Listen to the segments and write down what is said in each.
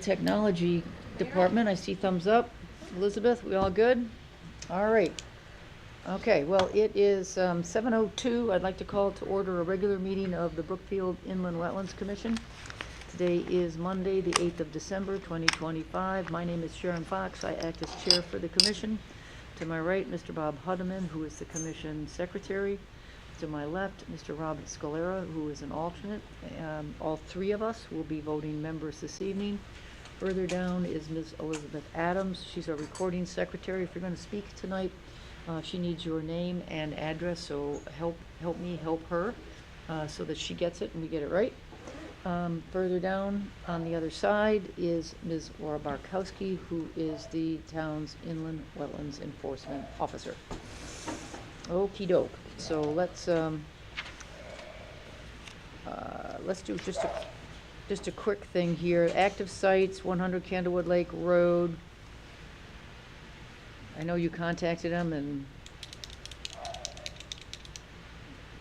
Technology Department. I see thumbs up. Elizabeth, we all good? All right. Okay, well, it is 7:02. I'd like to call to order a regular meeting of the Brookfield Inland Wetlands Commission. Today is Monday, the 8th of December, 2025. My name is Sharon Fox. I act as chair for the commission. To my right, Mr. Bob Hudeman, who is the commission secretary. To my left, Mr. Robert Scalera, who is an alternate. All three of us will be voting members this evening. Further down is Ms. Elizabeth Adams. She's our recording secretary. If you're going to speak tonight, she needs your name and address, so help me help her so that she gets it and we get it right. Further down on the other side is Ms. Laura Barkowski, who is the town's inland wetlands enforcement officer. Okey doke. So let's do just a quick thing here. Active sites, 100 Candlewood Lake Road. I know you contacted them, and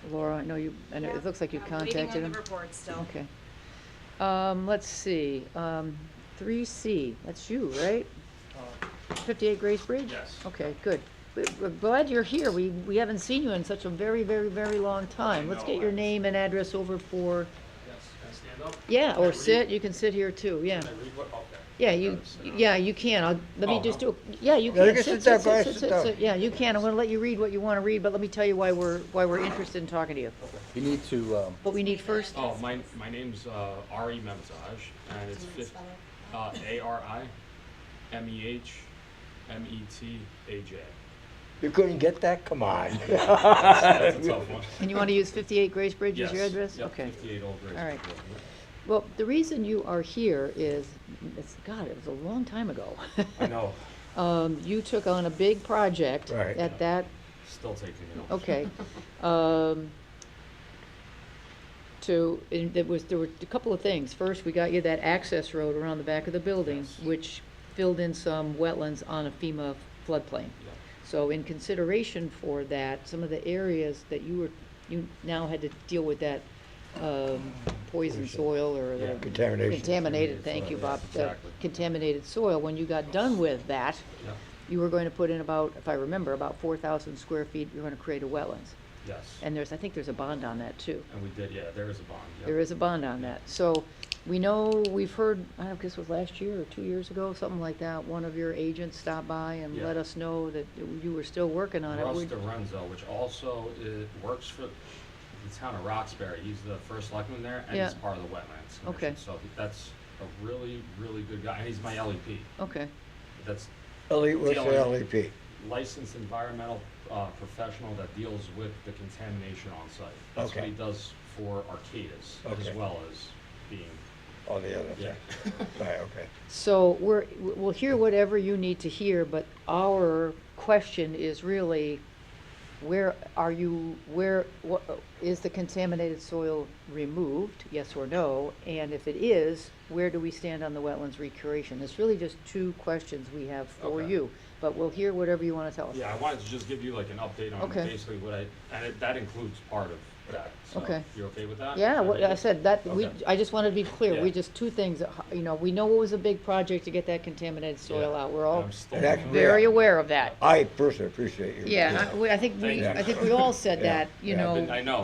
Laura, I know you. And it looks like you contacted them. Waiting on the report still. Okay. Let's see. 3C. That's you, right? 58 Grace Bridge. Yes. Okay. Good. We're glad you're here. We haven't seen you in such a very, very, very long time. Let's get your name and address over for. Yes, can I stand up? Yeah, Can I or read? sit. You can sit here too. Yeah. Can I read what? Okay. Yeah, you can. Let me just do. Yeah, you Yeah, you can. can sit down, sit down. Yeah, you can. I'm going to let you read what you want to read, but let me tell you why we're interested in talking to you. You need to, What we need first. Oh, my name's Ari Memzaj, and it's ARIMEHMEHMETAJ. you couldn't get that? Come on. That's a tough one. And you want to use 58 Grace Bridge as your Yes. address? Yep, Okay. 58 Old Grace. All right. Road. Well, the reason you are here is, God, it was a long time ago. I know. You took on a big project Right. at that. Still taking it. Okay. There were a couple of things. First, we got you that access road around the back of the building, Yes. which filled in some wetlands on a FEMA floodplain. Yeah. So in consideration for that, some of the areas that you now had to deal with that poison soil or Yeah. the Contamination. contaminated, thank you, soil, Bob, yes, the exactly. contaminated soil. When you got done with that, Yeah. you were going to put in about, if I remember, about 4,000 square feet, you're going to create a wetlands. Yes. And I think there's a bond on that too. And we did, yeah, there is a bond. Yep. There is a bond on that. So we know, we've heard, I don't know if this was last year or 2 years ago, something like that, one of your agents stopped by and Yeah. let us know that you were still working on it. Russ Would- Dorenzo, which also works for the town of Roxbury. He's the first selectman there, and Yeah. he's part of the Wetlands Commission. Okay. So that's a really, really good guy, and he's my LEP. Okay, That's Elite, what's the Dealing- LEP? licensed environmental professional that deals with the contamination on site. That's what Okay. he does for Arcadis, Okay. as well as being, All the other yeah. things. Right, okay. so we'll hear whatever you need to hear, but our question is really, what, is the contaminated soil removed, yes or no? And if it is, where do we stand on the wetlands recreation? It's really just two questions we have for Okay. you, but we'll hear whatever you want to tell us. Yeah, I wanted to just give you like an update on Okay. basically what that includes part of that. So Okay. you're okay with that? Yeah, Should what read I it? said, that, Okay. I just wanted to be clear, Yeah. we just, two things, we know it was a big project to get that contaminated soil Yeah. out, we're all I'm still- And that's very real. aware of that. I personally appreciate you. Yeah, I think Thank you. I think we all said Yeah. that, you Yeah, know. I know,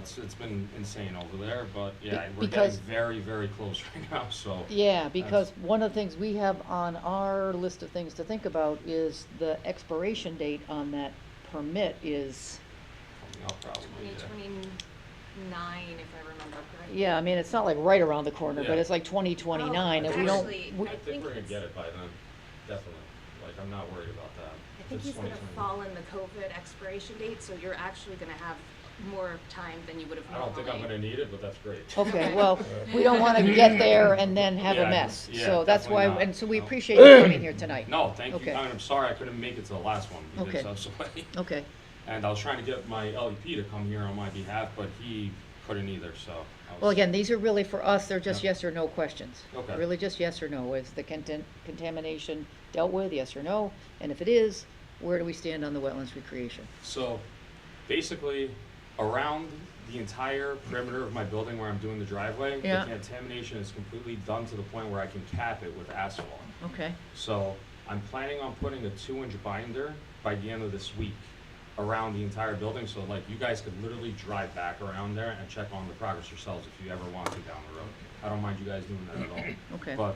it's been insane over there, but yeah, we're Because- getting very, very close right now, so. Yeah, because one of the things we have on our list of things to think about is the expiration date on that permit is, Coming up probably, yeah. 2029, if I remember correctly. yeah, I mean, it's not like right around the corner, but Yeah. it's like 2029, and we don't, Actually, we- I think we're gonna get it by then, definitely, like, I'm not worried about that. I think It's he's gonna 2029. fall in the COVID expiration date, so you're actually gonna have more time than you would have I don't normally. think I'm gonna need it, but that's great. okay, well, we don't wanna get there and then have a Yeah, mess. yeah, So that's why, definitely not. and so we No. appreciate you coming here tonight. No, thank Okay. you, I'm sorry I couldn't make it to the last one, because Okay. I was away. Okay, And I was trying to get my LEP to come here on my behalf, but he couldn't either, so. I well, was- again, these are really for us, they're just Yeah. yes or no questions. Okay. Really just yes or no, is the contamination dealt with, yes or no? And if it is, where do we stand on the wetlands recreation? So, basically, around the entire perimeter of my building where I'm doing the driveway, Yeah. the contamination is completely done to the point where I can cap it with asphalt. Okay, So I'm planning on putting a 2-inch binder by the end of this week around the entire building, so like you guys could literally drive back around there and check on the progress yourselves if you ever want to down the road. I don't mind you guys doing that at all. okay. But,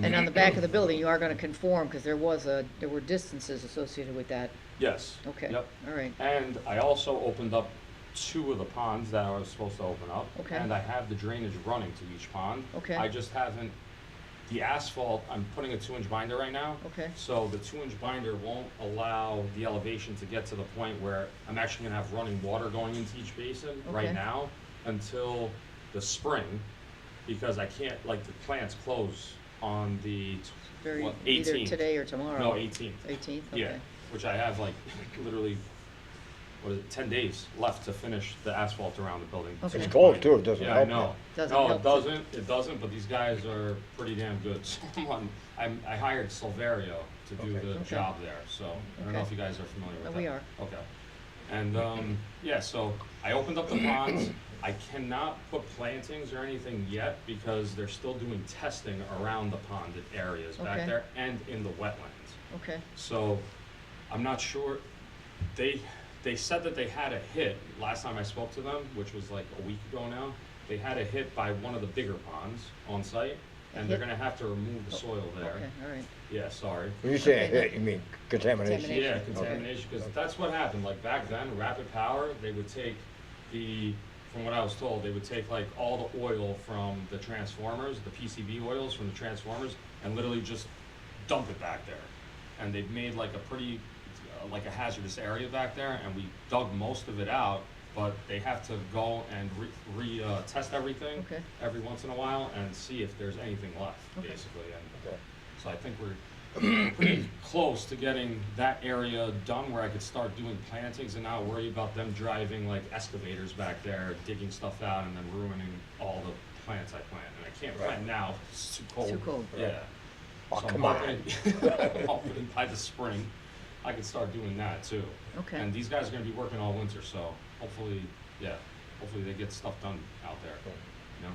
And on the back of the building, you are gonna conform, because there were distances associated with that. yes. Okay, Yep. all right, And I also opened up 2 of the ponds that I was supposed to open up. Okay. And I have the drainage running to each pond. Okay. I just haven't, the asphalt, I'm putting a 2-inch binder right now. Okay. So the 2-inch binder won't allow the elevation to get to the point where I'm actually gonna have running water going into each basin right Okay. now until the spring, because I can't, like, the plants close on the, very, what, either 18th. today or tomorrow. No, 18th. 18th, Yeah, okay. which I have like literally, what is it, 10 days left to finish the asphalt around the building. Okay. It's cold too, it doesn't Yeah, I help. know. Doesn't No, help. it doesn't, but these guys are pretty damn good. So I hired Silverio to do Okay. the Okay. job there, so I don't know Okay. if you guys are familiar with that. We are. Okay. And, yeah, so I opened up the ponds. I cannot put plantings or anything yet because they're still doing testing around the ponded areas back Okay. there and in the wetlands. Okay, So, I'm not sure, they said that they had a hit, last time I spoke to them, which was like a week ago now, they had a hit by one of the bigger ponds on site, and they're hit? gonna have to remove the soil there. okay, all right, Yeah, sorry. When you say Okay, hit, you mean contamination? Contamination. Yeah, Okay. contamination, because that's what happened, like back then, Rapid Power, they would take from what I was told, they would take like all the oil from the transformers, the PCV oils from the transformers, and literally just dump it back there. And they've made like a pretty, like a hazardous area back there, and we dug most of it out, but they have to go and test everything Okay. every once in a while and see if there's anything left, Okay. basically. And Okay. so I think we're pretty close to getting that area done where I could start doing plantings and not worry about them driving like excavators back there, digging stuff out and then ruining all the plants I plant. And I can't plant now, it's too cold. Too cold. Yeah. Oh, So I'm come on. hoping by the spring, I can start doing that too. Okay. And these guys are gonna be working all winter, so hopefully, yeah, hopefully they get stuff done out there, you know?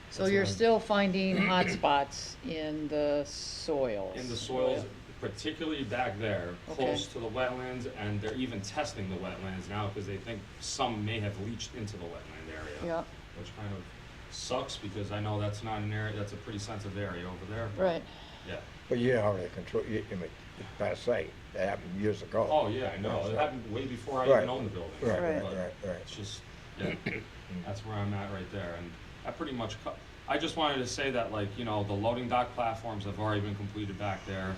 so That's you're what I'm- still finding hot spots in the soils? In the soils, particularly back there, Okay. close to the wetlands, and they're even testing the wetlands now because they think some may have leached into the wetland area. Yeah, Which kind of sucks because I know that's not an area, that's a pretty sensitive area over there. but, right, Yeah. But you know how they control, I mean, it's past sight, that happened years ago. Oh, yeah, I know. It Right. happened way before I Right. even owned the building. Right, Right. right, But right. It's just, yeah, that's where I'm at right there. And I pretty much I just wanted to say that, like, you know, the loading dock platforms have already been completed back there.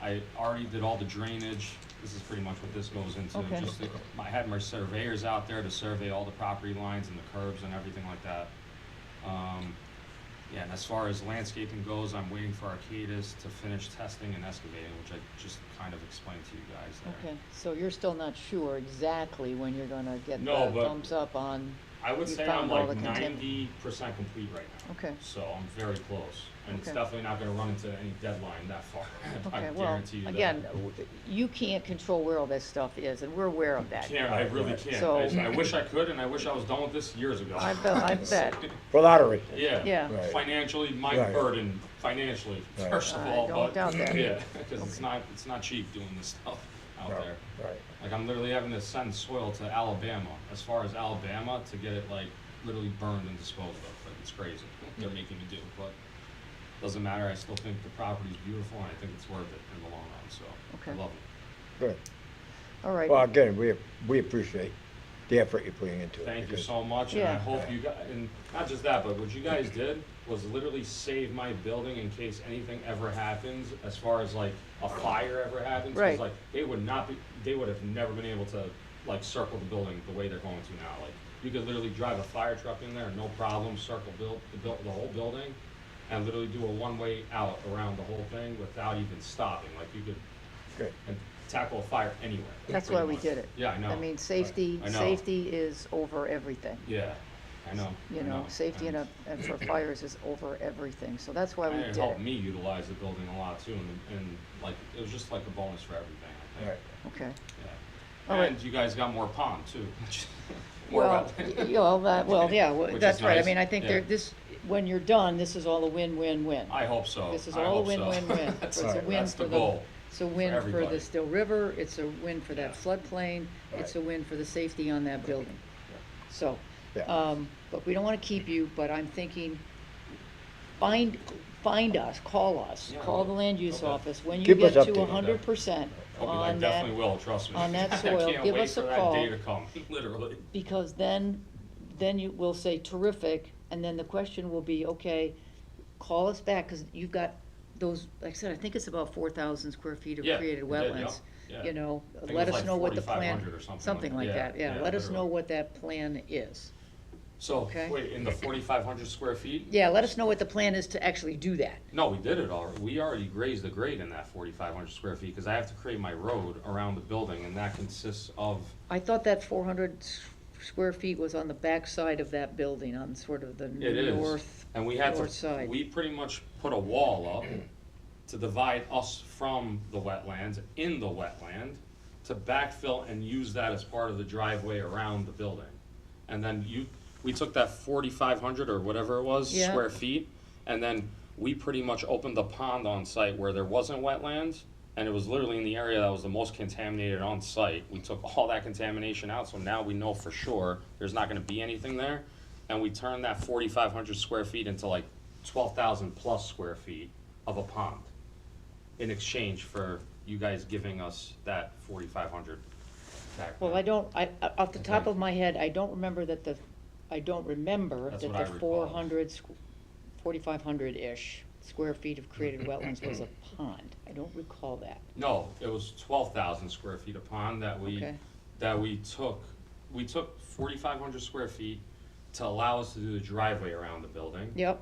I already did all the drainage. This is pretty much what this goes into. Okay. I had my surveyors out there to survey all the property lines and the curbs and everything like that. Yeah, and as far as landscaping goes, I'm waiting for Arcadis to finish testing and excavating, which I just kind of explained to you guys there. okay, so you're still not sure exactly when you're gonna get No, the but- thumbs up on, I would You say I'm found all like the contam- 90% complete right now. okay, So I'm very close, and it's Okay. definitely not gonna run into any deadline that far. I okay, well, guarantee you that. again, you can't control where all this stuff is, and we're aware of that. I really can't. So- I wish I could, and I wish I was done with this years ago. I bet. For a lot of reasons. Yeah. Yeah. Right. Financially, my Right. burden, financially, Right. first of I all, don't but, doubt that. yeah, because it's not cheap doing this stuff out No, there. Right. Like, I'm literally having to send soil to Alabama, as far as Alabama, to get it, like, literally burned and disposed of. Like, it's crazy what they're making me do, but doesn't matter. I still think the property's beautiful, and I think it's worth it in the long run, so I Okay. love it. Good. All right, Well, again, we appreciate the effort you're putting into it. Thank you because- so much, and I Yeah. hope you guys, and not just that, but what you guys did was literally save my building in case anything ever happens, as far as like a fire ever happens. 'Cause, Right. like, they would have never been able to like circle the building the way they're going to now. Like, you could literally drive a fire truck in there, no problem, circle the whole building, and literally do a one-way out around the whole thing without even stopping. Like, you could Good. and tackle a fire anywhere. that's pretty why we much. did it. Yeah, I know. I mean, safety I know. is over everything. Yeah, I know. You I know, safety and for fires is over everything, so that's why we And did it it. helped me utilize the building a lot too, and like, it was just like a bonus for everything, I think. Right. Okay, Yeah. All right. And you guys got more pond too, which more Well, wetland. yeah, Which that's is right. I nice, mean, I think yeah. when you're done, this is all a win-win-win. I hope so. This is I all a hope so. win-win-win. That's, It's a win that's for the the, goal. it's a win for the everybody. Still River, it's a win for that Yeah. floodplain, it's a Right. win for the safety on that building. So, Yeah. but we don't wanna keep you, but I'm thinking, find us, Yeah, call the land use okay. office, when you Keep us get to updated. 100% I on that, definitely will, trust me. on that I soil, can't give wait us a for call. that day to come, literally. because then you will say terrific, and then the question will be, okay, call us back, cause you've got those, like I said, I think it's about 4,000 square feet of Yeah, created we did, wetlands. yeah, yeah. You know, I think it let was us like know what the plan, 4,500 or something like that, yeah, yeah, let us know literally. what that plan is. So, Okay. wait, in the 4,500 square feet? Yeah, let us know what the plan is to actually do that. No, we did it already. We already grazed the grade in that 4,500 square feet, because I have to create my road around the building, and that consists of, I thought that 400 square feet was on the back side of that building, on sort of the it is. north, And we had north to, side. we pretty much put a wall up to divide us from the wetlands, in the wetland, to backfill and use that as part of the driveway around the building. And then we took that 4,500 or whatever it was, Yeah. square feet, and then we pretty much opened the pond on site where there wasn't wetlands, and it was literally in the area that was the most contaminated on site. We took all that contamination out, so now we know for sure there's not gonna be anything there. And we turned that 4,500 square feet into like 12,000 plus square feet of a pond in exchange for you guys giving us that 4,500 back. Well, then. I don't, off the top Okay. of my head, I don't remember that I don't remember That's that what I the recall. 4,500-ish square feet of created wetlands was a pond. I don't recall that. No, it was 12,000 square feet of pond that Okay. we took 4,500 square feet to allow us to do the driveway around the building. Yep,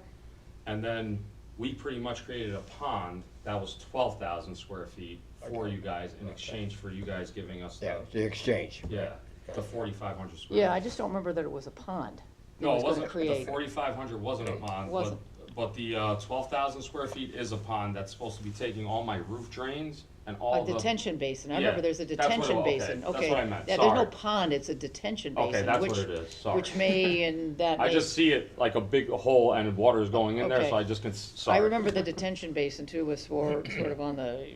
And then we pretty much created a pond that was 12,000 square feet for Okay. you guys in Okay. exchange for you guys giving us Yeah, the, the exchange. the 4,500 square. yeah, I just don't remember that it was a pond. that No, was it gonna wasn't, the create. 4,500 wasn't a pond, Wasn't. but the 12,000 square feet is a pond that's supposed to be taking all my roof drains and all A the. detention basin, I Yeah, remember there's a that's what it detention was. Okay, basin, that's okay. what I meant. Yeah, there's no Sorry. pond, it's a detention basin. Okay, that's which- what it is, sorry. Which may, and that may. I just see it like a big hole and water is going in there, Okay. so I just can, I sorry. remember the detention basin too was sort of on the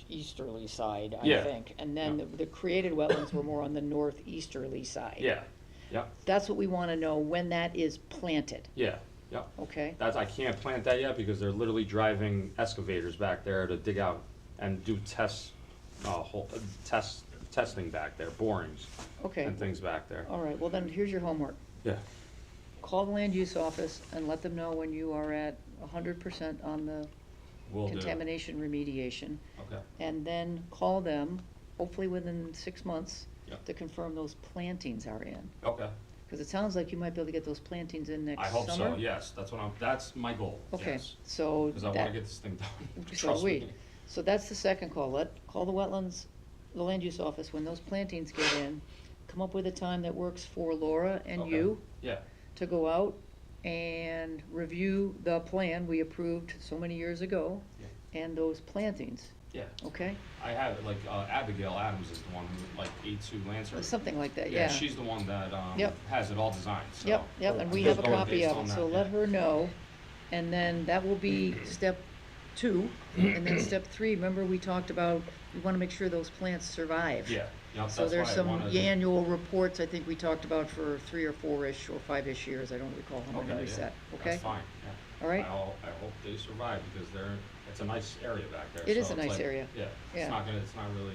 easterly side, I Yeah. think. And then Yeah. the created wetlands were more on the northeasterly side. Yeah, yeah, That's what we wanna know, when that is planted, yeah, yeah. okay? I can't plant that yet because they're literally driving excavators back there to dig out and do testing back there, borings Okay, and things back there. all right, well then, here's your homework. Yeah, Call the land use office and let them know when you are at 100% on the will do. contamination remediation. Okay, And then call them, hopefully within 6 months, Yep. to confirm those plantings are in. okay. Because it sounds like you might be able to get those plantings in next I summer. hope so, yes, that's my goal, Okay, yes. so Because I want that, to get this thing done, so trust we, me. so that's the second call. Call the wetlands, the land use office, when those plantings get in, come up with a time that works for Laura and Okay. you Yeah, to go out and review the plan we approved so many years ago Yeah. and those plantings, yeah. okay? I have, it, like, Abigail Adams is the one who, like, A2 Lancer. Something like that, yeah. Yeah, she's the one that, Yep. has it all designed, so. Yep, yep, and I'm we just have a going copy based of on it, that, so yeah. let her know. And then that will be step 2, and then step 3, remember we talked about, we wanna make sure those plants survive. Yeah, yep, So that's there's why I some wanted. annual reports, I think we talked about for 3 or 4-ish or 5-ish years, I don't recall how many Okay, we yeah, set, okay? That's fine, yeah. All right. I hope they survive because it's a nice area back there. It is so a it's nice like- area. Yeah, Yeah. it's not really,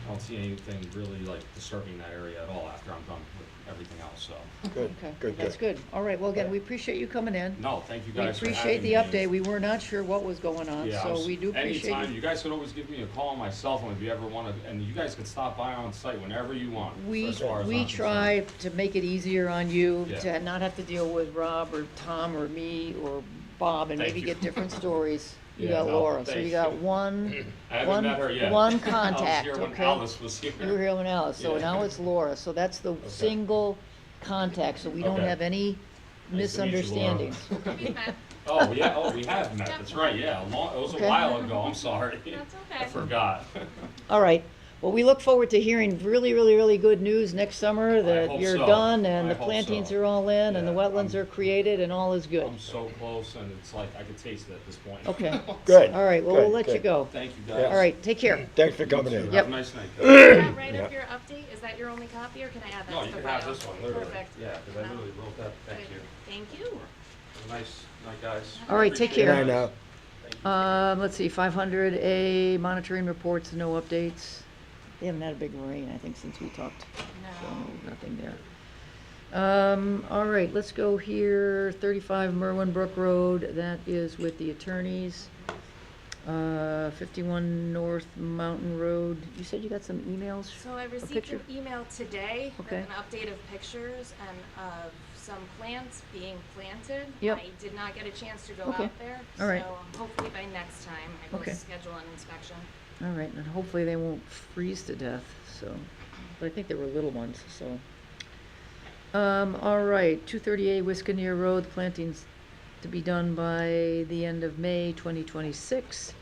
I don't see anything really like disturbing that area at all after I'm done with everything else, so. Good, Okay, good, that's good. good. All right, well, again, we appreciate you coming in. No, thank you We guys for appreciate having the me. update, we were not sure what was going on, Yeah, so we do appreciate anytime, you. you guys could always give me a call on my cell phone if you ever wanna, and you guys could stop by on site whenever you want, We, as far as we I'm try to make it easier on you, Yeah. to not have to deal with Rob or Tom or me or Bob and Thank maybe you. get different stories. You Yeah, got no, Laura, so thank you got you. one, I haven't one, met her yet. one contact, I was here when okay? Alice was here. You were here when Alice, so Yeah. now it's Laura, so that's the single contact, so we don't Okay. have any Nice to meet you, Laura. misunderstandings. We've met. Oh, yeah, oh, we have met, that's right, yeah, it was a Okay. while ago, I'm sorry. That's I okay. forgot. All right, Well, we look forward to hearing really, really, really good news next summer that hope you're so. done and I the hope plantings so. are all in and the Yeah, wetlands are created and all is good. I'm so close, and it's like I could taste it at this point. Okay. Good. All right, well, we'll good, let you good. go. Thank you, Yeah. guys. All right, take care. Thanks for coming in. Have Yep. a nice night. Is that right Yeah. up your update? Is that your only copy, or can I add that No, to you the can have file? this one, literally. Perfect. Yeah, because I No. literally wrote that. Thank Good. you. Thank you. Have a nice night, guys. All right, take Appreciate care. it. Good night now. Thank you. Let's see, 500A, monitoring reports, no updates. They haven't had a big rain, I think, since we talked, so No. nothing there. All right, let's go here, 35 Merwin Brook Road, that is with the attorneys. 51 North Mountain Road, you said you got some emails? So I received picture? an email today with Okay. an update of pictures and of some plants being planted. Yep. I did not get a chance to go Okay. out there. All right. So hopefully by next time I will Okay. schedule an inspection. All right, and hopefully they won't freeze to death, so, but I think they were little ones, so. All right, 238 Wisconsin Road, plantings to be done by the end of May 2026.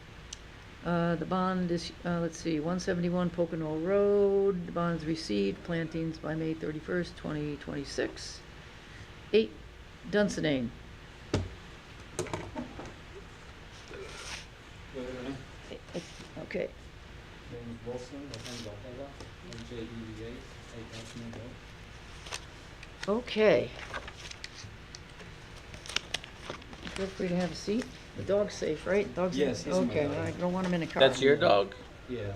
The bond is, let's see, 171 Pocono Road, the bond's received, plantings by May 31st, 2026. 8 Dunsinane. Okay, James Wilson, Los Angeles, MJEVA, 8 Road. okay. Feel free to have a seat. The dog's safe, right? Dog's Yes, he's my okay, dog. I don't want him in a car. That's your dog? Yeah.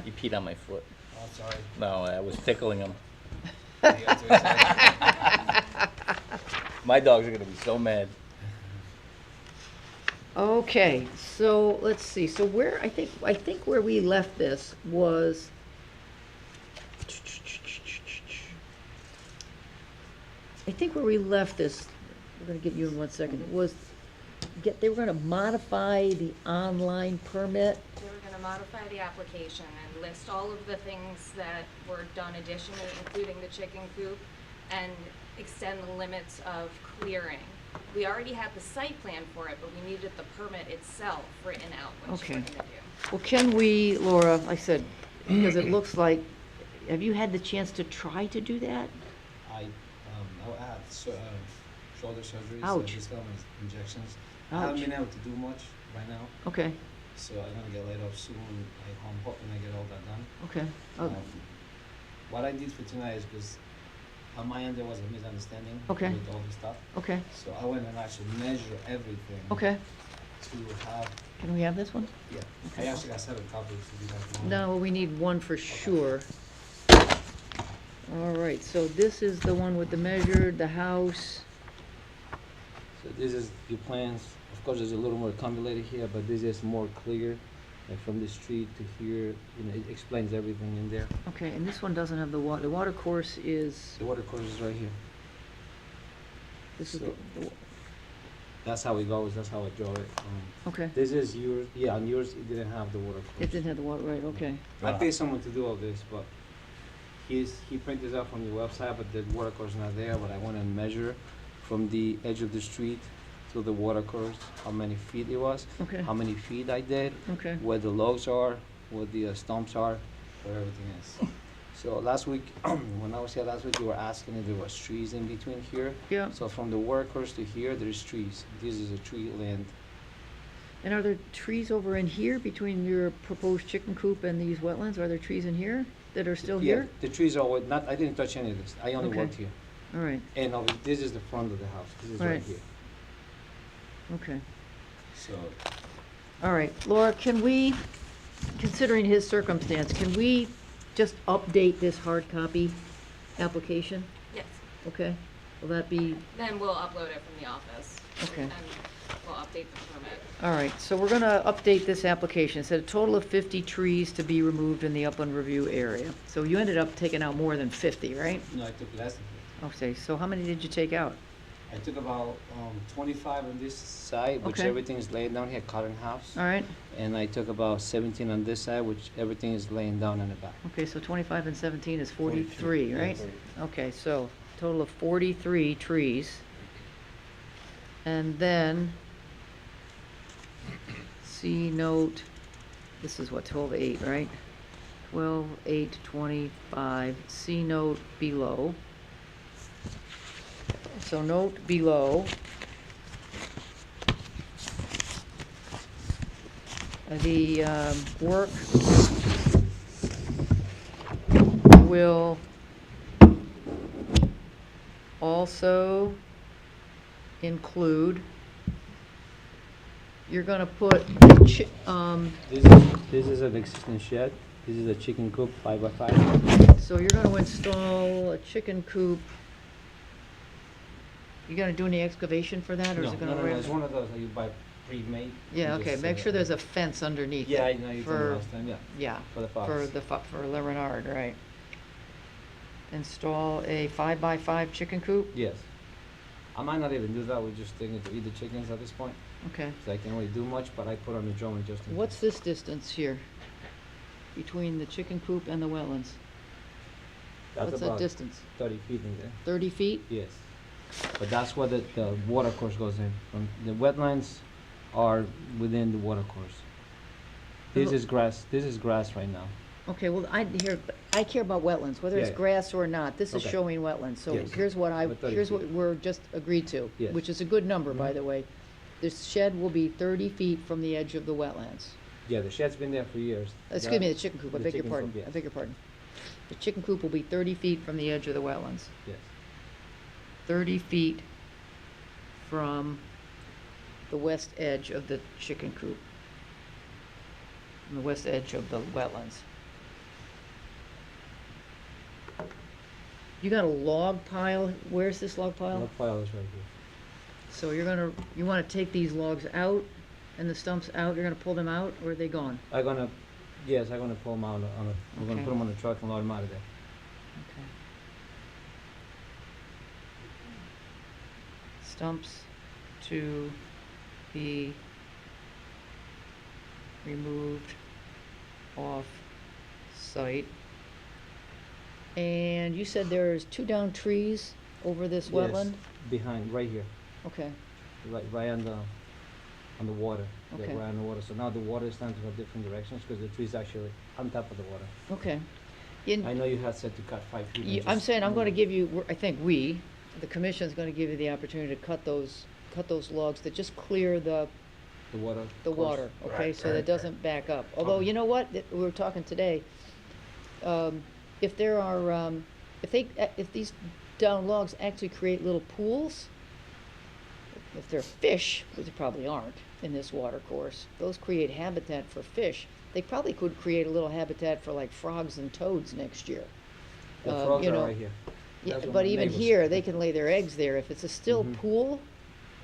You peed on my foot. Oh, sorry. No, I was tickling him. You got too excited. My dogs are gonna be so mad. Okay, so let's see. So where I think where we left this was I think where we left this, we're gonna get you in 1 second, was they were gonna modify the online permit. They were gonna modify the application and list all of the things that were done additionally, including the chicken coop, and extend the limits of clearing. We already had the site plan for it, but we needed the permit itself written out, which Okay. we're gonna do. Well, can we, Laura, like I said, because it looks like, have you had the chance to try to do that? I had shoulder surgery, Ouch. so just got my injections. I Ouch. haven't been able to do much right now, Okay, so I'm gonna get laid off soon. I'm hoping I get all that done. okay. Oh, What I did for tonight is because on my end there was a misunderstanding Okay. with all the stuff, okay, so I went and actually measured everything okay. to have. Can we have this one? Yeah, Okay. I actually got 7 copies if you guys want. No, we need one for sure. All right, so this is the one with the measured, the house. So this is your plans. Of course, there's a little more convoluted here, but this is more clear. Like from the street to here, it explains everything in there. Okay, and this one doesn't have the water. The water course is, The water course is right here. this is So- the, That's how it goes. That's how I draw it. okay. This is yours. Yeah, on yours it didn't have the water course. It didn't have the water, right, okay. I paid someone to do all this, but he printed it out from your website, but the water course is not there. But I went and measured from the edge of the street to the water course, how many feet it was, Okay, how many feet I did, okay, where the logs are, where the stumps are, where everything is. So last week, when I was here last week, you were asking if there was trees in between here. yeah. So from the water course to here, there's trees. This is a tree land. And are there trees over in here between your proposed chicken coop and these wetlands? Are there trees in here that are still Yeah, here? the trees are not. I didn't touch any of this. I only Okay. worked here. All right, And this is the front of the house. This is right Right. here. okay. So All right, Laura, can we, considering his circumstance, can we just update this hard copy application? Yes, Okay, will that be, then we'll upload it from the office. Okay. And we'll update the permit. all right, so we're gonna update this application. It said a total of 50 trees to be removed in the upland review area. So you ended up taking out more than 50, right? no, I took less than that. Okay, so how many did you take out? I took about 25 on this side, which Okay. everything is laid down here, cut in half. All right, And I took about 17 on this side, which everything is laying down in the back. okay, so 25 and 17 is 43, right? Okay, so total of 43 trees. And then, C note, this is what, 12/8, right? 12/8/25, see note below. So note below, the work will also include, you're gonna put, This is an existing shed. This is a chicken coop 5x5. so you're gonna install a chicken coop. You gonna do any excavation for that, or is it gonna? No, it's one of those that you buy pre-made. Yeah, You okay, just, make sure there's a fence underneath it. Yeah, I know you told me for- last time, yeah. Yeah. For the fox. For Leonard, right. Install a 5x5 chicken coop, Yes. I might not even do that, we're just thinking to eat the chickens at this point. okay. So I can't really do much, but I put on the drum just in What's case. this distance here between the chicken coop and the wetlands? That's What's that about distance? 30 feet in there. 30 feet? Yes. But that's where the water course goes in. The wetlands are within the water course. This is grass right now. Okay, well, I care about wetlands, whether it's Yeah, yeah. grass or not. This is Okay. showing wetlands, so Yes. here's what But 30 here's what feet. we're just agreed to, Yes. which is a good number, by Mhm. the way. This shed will be 30 feet from the edge of the wetlands. Yeah, the shed's been there for years. Excuse me, the chicken coop, I The beg your chicken pardon, coop, yes. I beg your pardon. The chicken coop will be 30 feet from the edge of the wetlands. Yes. 30 feet from the west edge of the chicken coop. From the west edge of the wetlands. You got a log pile, where's this log pile? The pile is right here. So you wanna take these logs out and the stumps out, you're gonna pull them out, or are they gone? I'm gonna pull them out we're gonna Okay. put them on the truck and load them out of there. Okay. Stumps to be removed off site. And you said there's 2 down trees over this Yes, wetland? behind, right here, Okay, right on the water. Yeah, Okay. right on the water. So now the water is starting to go different directions because the tree's actually on top of the water. okay. I know you had said to cut 5 feet. and I'm just saying I'm gonna move. give you, I think the commission's gonna give you the opportunity to cut those logs that just clear the The water. the course. water, okay, Right, so that right, it right. doesn't back up. Although, Okay. you know what, we were talking today, if there are, if these down logs actually create little pools, if they're fish, which they probably aren't in this water course, those create habitat for fish. They probably could create a little habitat for like frogs and toads next year. The Uh, frogs you are know, right here. Yeah, That's what but my even neighbors- here, they can lay their eggs there. If it's a still Mhm. pool,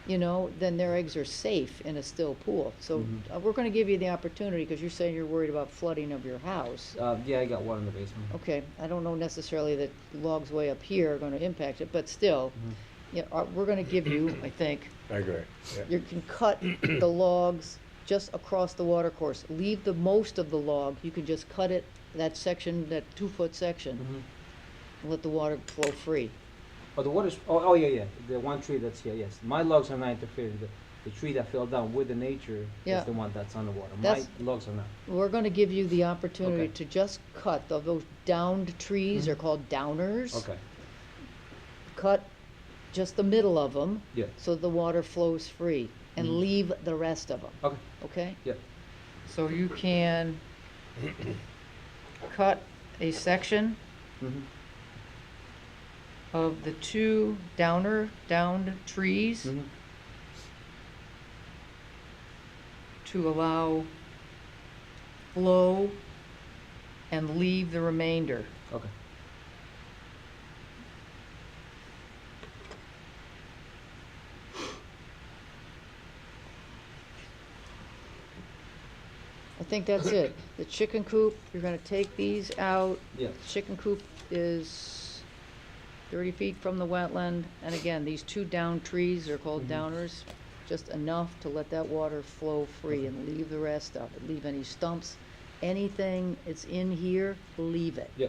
you know, then their eggs are safe in a still pool. So Mhm. we're gonna give you the opportunity, because you're saying you're worried about flooding of your house. Yeah, I got one in the basement. Okay, I don't know necessarily that logs way up here are gonna impact it, but still, Mhm. yeah, we're gonna give you, I think, I agree, yeah. you can cut the logs just across the water course. Leave the most of the log, you can just cut it, that section, that 2-foot section, Mhm. and let the water flow free. Oh, the water's, oh, yeah, the one tree that's here, yes. My logs are not interfering. The tree that fell down with the nature Yeah. is the one that's on the water. That's- My logs are not. We're gonna give you the opportunity Okay. to just cut those downed trees, they're Mhm. called downers. Okay, Cut just the middle of them, yeah, so the water flows free, and Mhm. leave the rest of them, okay, okay? yeah. So you can cut a section Mhm. of the 2 downed trees Mhm. to allow flow and leave the remainder. Okay. I think that's it. The chicken coop, you're gonna take these out. Yeah. Chicken coop is 30 feet from the wetland, and again, these 2 down trees are called Mhm. downers, just enough to let that water flow free and leave the rest of it. Leave any stumps, anything that's in here, leave it. Yeah.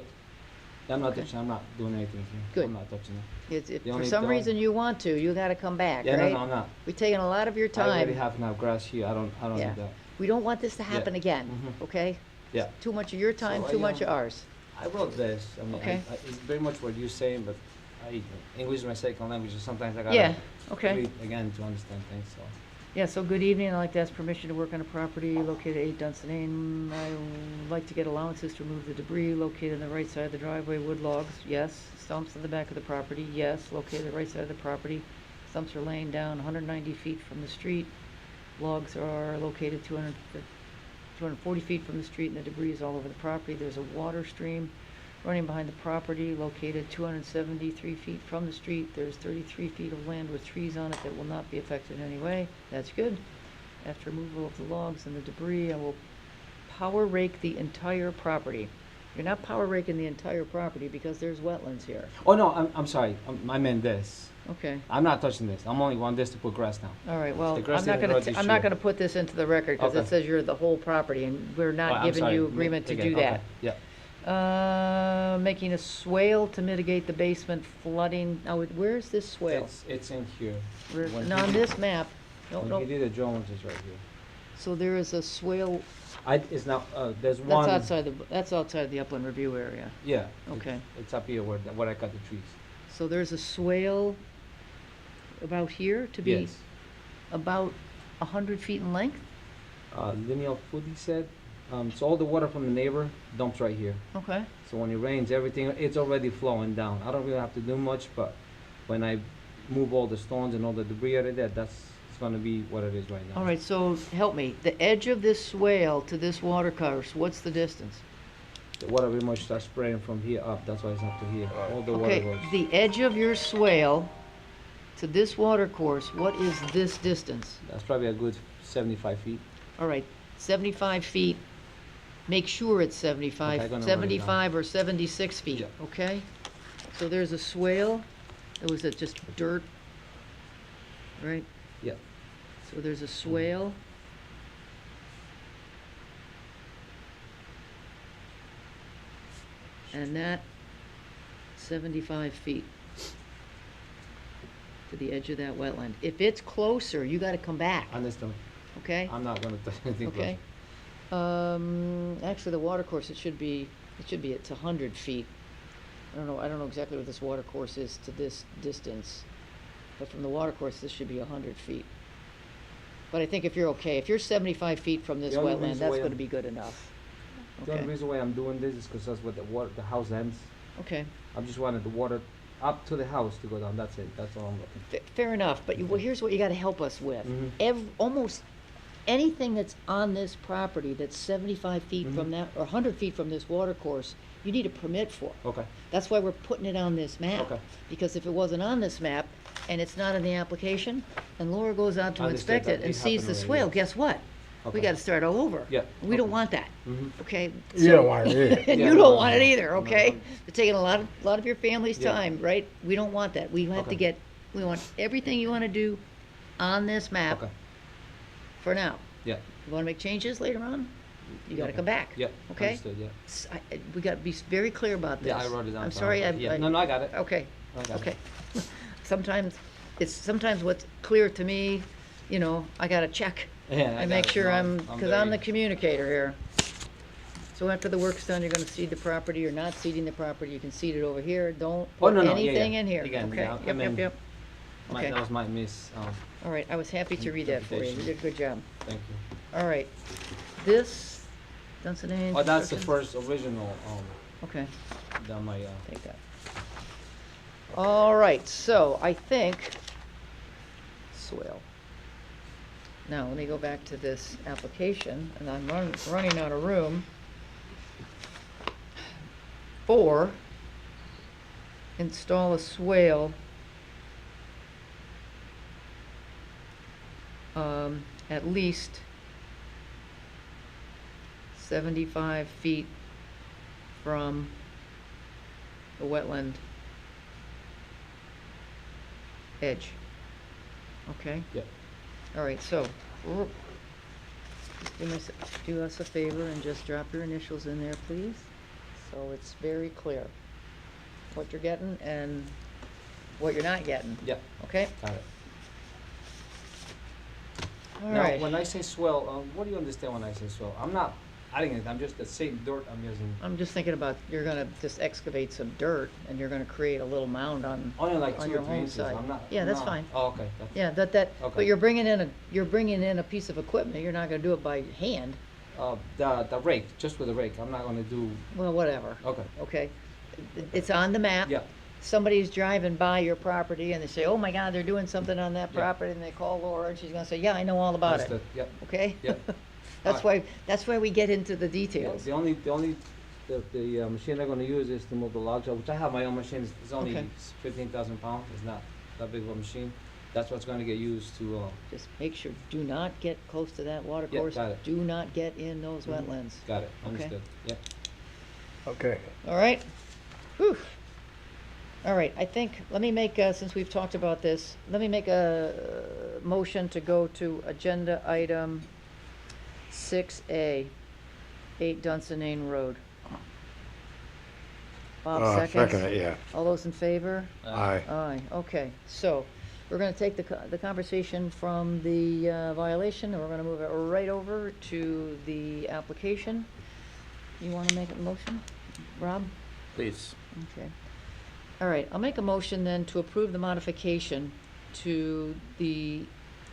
I'm not Okay. touching, I'm not doing anything here. Good. I'm not touching it. If The for only some dog- reason you want to, you gotta come back, Yeah, right? no, I'm not. We're taking a lot of your I already time. have now grass here. I don't Yeah. need that. We don't want this to Yeah. happen again, Mhm. okay? Yeah. Too much of your time, So I, too much of um, ours. I wrote this. I mean, Okay. it's very much what you're saying, but English is my second language, so sometimes I Yeah, gotta okay. read again to understand things. So Yeah, so good evening, I'd like to ask permission to work on a property located at 8 Dunstan Lane. I would like to get allowances to remove the debris located on the right side of the driveway, wood logs, yes. Stumps in the back of the property, yes. Located on the right side of the property. Stumps are laying down 190 feet from the street. Logs are located 240 feet from the street, and the debris is all over the property. There's a water stream running behind the property, located 273 feet from the street. There's 33 feet of land with trees on it that will not be affected in any way. That's good. After removal of the logs and the debris, I will power rake the entire property. You're not power raking the entire property because there's wetlands here. oh no, I'm sorry. I meant this. Okay. I'm not touching this. I'm only want this to put grass down. All right, well, The grass I'm not didn't gonna, grow this I'm not year. gonna put this into the record, cause it Okay. says you're the whole property, and we're Oh, not I'm giving sorry. you agreement to Again, do okay. that. Yeah. Making a swale to mitigate the basement flooding. Now, where's this swale? It's in here. When Now, he on did- this map, no, When no, he did the Jones is right here. so there is a swale, It's now, there's one. that's outside the upland review area. Yeah. Okay. It's up here where I cut the trees. So there's a swale about here to be Yes. about 100 feet in length? Lineal foot, he said. So all the water from the neighbor dumps right here. Okay, So when it rains, everything, it's already flowing down. I don't really have to do much, but when I move all the stones and all the debris out of there, it's gonna be what it is right now. all right, so help me. The edge of this swale to this water course, what's the distance? The water very much starts spraying from here up, that's why it's up to here. All the water Okay, goes. the edge of your swale to this water course, what is this distance? That's probably a good 75 feet. All right, 75 feet. Make sure it's 75, Okay, I'm gonna write it down. 75 or 76 feet, Yeah. okay? So there's a swale. It was just dirt, right? Yeah. So there's a swale. And that 75 feet to the edge of that wetland. If it's closer, you gotta come back, Understand? okay? I'm not gonna touch anything Okay. Actually, the water course, it's 100 feet. I don't know exactly what this water course is to this distance, but from the water course, this should be 100 feet. But I think if you're okay, if you're 75 feet from this The only wetland, reason that's why gonna I'm- be good enough. The only Okay, reason why I'm doing this is because that's where the house ends. okay, I just wanted the water up to the house to go down. That's it. That's all I'm looking. fair enough, but well, here's what you gotta help us with. Mhm. Almost anything that's on this property that's 75 feet from Mhm. that, or 100 feet from this water course, you need a permit for. Okay. That's why we're putting it on this map. Okay. Because if it wasn't on this map, and it's not in the application, and Laura goes out to Understood. inspect it That and did sees happen the already, swale, yes. guess what? We Okay. gotta start all over. Yeah, We don't okay. want that, Mhm. okay? You don't want it either. And Yeah, you no, don't no, want it no. either, No, okay? no. You're taking a lot of your family's Yeah. time, right? We don't want that. We have to Okay. we want everything you wanna do on this map Okay. for now. Yeah. You wanna make changes later on? You gotta Okay. come back. Yeah. Okay? Understood. Yeah. We gotta be very clear about this. Yeah, I wrote it down. I'm so sorry, yeah. No, I got it. Okay, I got okay. it. Sometimes what's clear to me, you know, I gotta check. Yeah, I make got it. sure No, cause I'm the very- communicator here. So after the work's done, you're gonna seed the property, you're not seeding the property, you can seed it over here, don't Oh, put no, no, yeah, anything yeah. in here, Again, okay? yeah, I Yep, mean, yep. Okay, That was my miss. all right, I was happy to read that for you, you interpretation. did a good job. Thank you. All right, this, Dunstan. Oh, that's the Construction? first original. Okay. That my. Take that. All right, so I think swale. Now, let me go back to this application, and I'm running out of room for install a swale at least 75 feet from the wetland edge. Okay? Yep. All right, so, just do us a favor and just drop your initials in there, please, so it's very clear what you're getting and what you're not getting, Yeah. okay? Got it. All Now, right. when I say swell, what do you understand when I say swell? I'm not adding it, I'm just the same dirt I'm using. I'm just thinking about, you're gonna just excavate some dirt and you're gonna create a little mound on Only like on 2 your or 3 home inches, site. I'm not. Yeah, I'm that's not- fine. Oh, okay. That's, Yeah, but Okay. you're bringing in a piece of equipment, you're not gonna do it by hand. The rake, just with the rake, I'm not gonna do, Well, whatever, okay, okay? It's on the map. yeah, Somebody's driving by your property and they say, oh my God, they're doing something on that Yeah. property, and they call Laura and she's gonna say, yeah, I know all about it, understood, yep. okay? Yeah. That's why we get into the Yeah, details. the machine I'm gonna use is to move the logs, which I have my own machine, it's only Okay. 15,000 pounds, it's not that big of a machine. That's what's gonna get used to, Just make sure, do not get close to that water Yeah, course. got it. Do not get in those Mhm. wetlands. got it, Okay. understood, yep. Okay. All right? Whew. All right, I think, let me make, since we've talked about this, let me make a motion to go to agenda item 6A, 8 Dunsinane Road. Bob seconds? Second it, yeah. All those in favor? Aye. Aye, okay. So, we're gonna take the conversation from the violation, and we're gonna move it right over to the application. You wanna make a motion, Rob? Please. Okay. All right, I'll make a motion then to approve the modification to the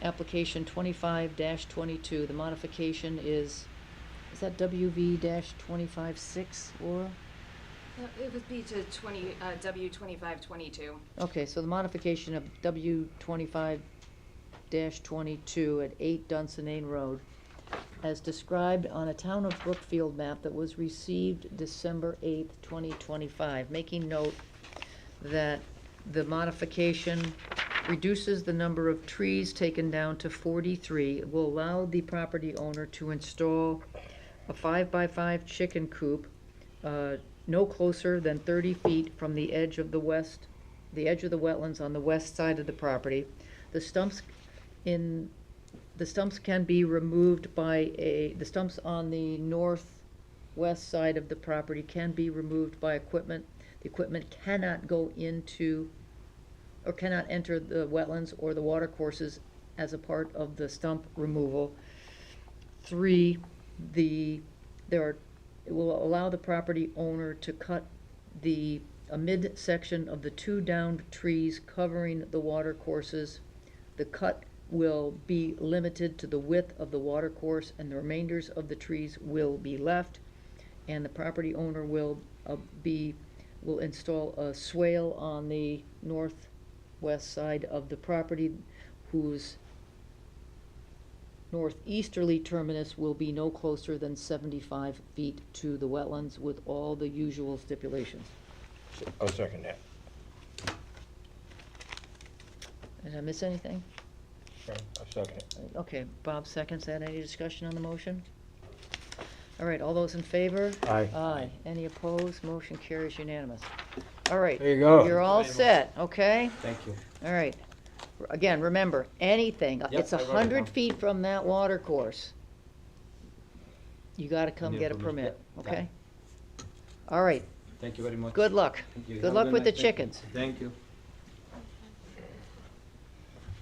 application 25-22. The modification is that WV-25-6, Laura? It would be to W2522. Okay, so the modification of W25-22 at 8 Dunsinane Road, as described on a Town of Brookfield map that was received December 8th, 2025, making note that the modification reduces the number of trees taken down to 43. It will allow the property owner to install a 5x5 chicken coop, no closer than 30 feet from the edge of the wetlands on the west side of the property. The stumps can be removed the stumps on the northwest side of the property can be removed by equipment. The equipment cannot go into, or cannot enter the wetlands or the water courses as a part of the stump removal. 3, it will allow the property owner to cut a midsection of the 2 downed trees covering the water courses. The cut will be limited to the width of the water course, and the remainders of the trees will be left. And the property owner will install a swale on the northwest side of the property, whose northeasterly terminus will be no closer than 75 feet to the wetlands, with all the usual stipulations. I'll second that. Did I miss anything? I'll second it. Okay, Bob seconds that. Any discussion on the motion? All right, all those in favor? Aye. Aye. Any opposed? Motion carries unanimous. All right. There you go. You're all set, okay? Thank you. All right. Again, remember, anything, Yep, it's I wrote it 100 down. feet from that water course. You gotta come Need a get a permit. permit, Yep, got okay? it. All right, Thank you very much. good luck. Thank you. Good Have a luck with the night. Thank you. chickens. Thank you.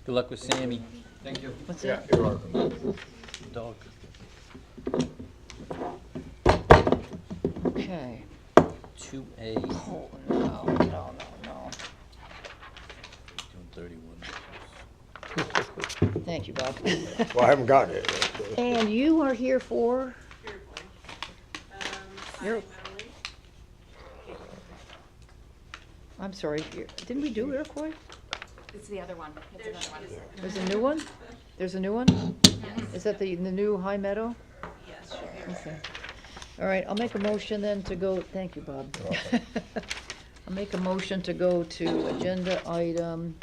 Good luck with Sammy. Thank you. What's Yeah, that? you're welcome. Dog. Okay. 2A, Oh, no, no. 231. Thank you, Bob. Well, I haven't got it. And you are here for? You're- I'm sorry, didn't we do Iroquois? It's the other one. It's another one. There's a new one? There's a new one? Is that the new High Meadow? Yes, sure. Okay. All right, I'll make a motion then to go, thank you, Bob. I'll make a motion to go to agenda item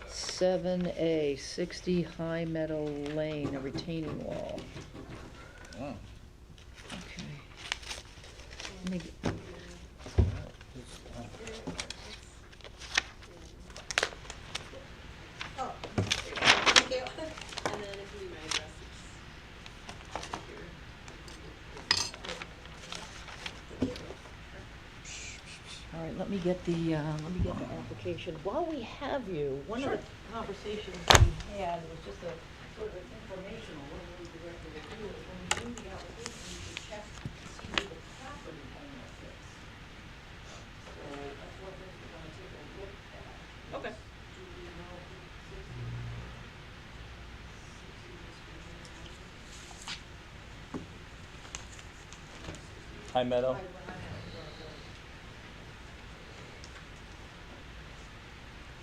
7A, 60 High Meadow Lane, a retaining wall. Oh. Okay. Let me get- Oh, thank you. And then if you need my address, All right, let me get the application. While we have you, one of the conversations we had was just a sort of informational, what we directly do is when we do the application, you should check High Meadow?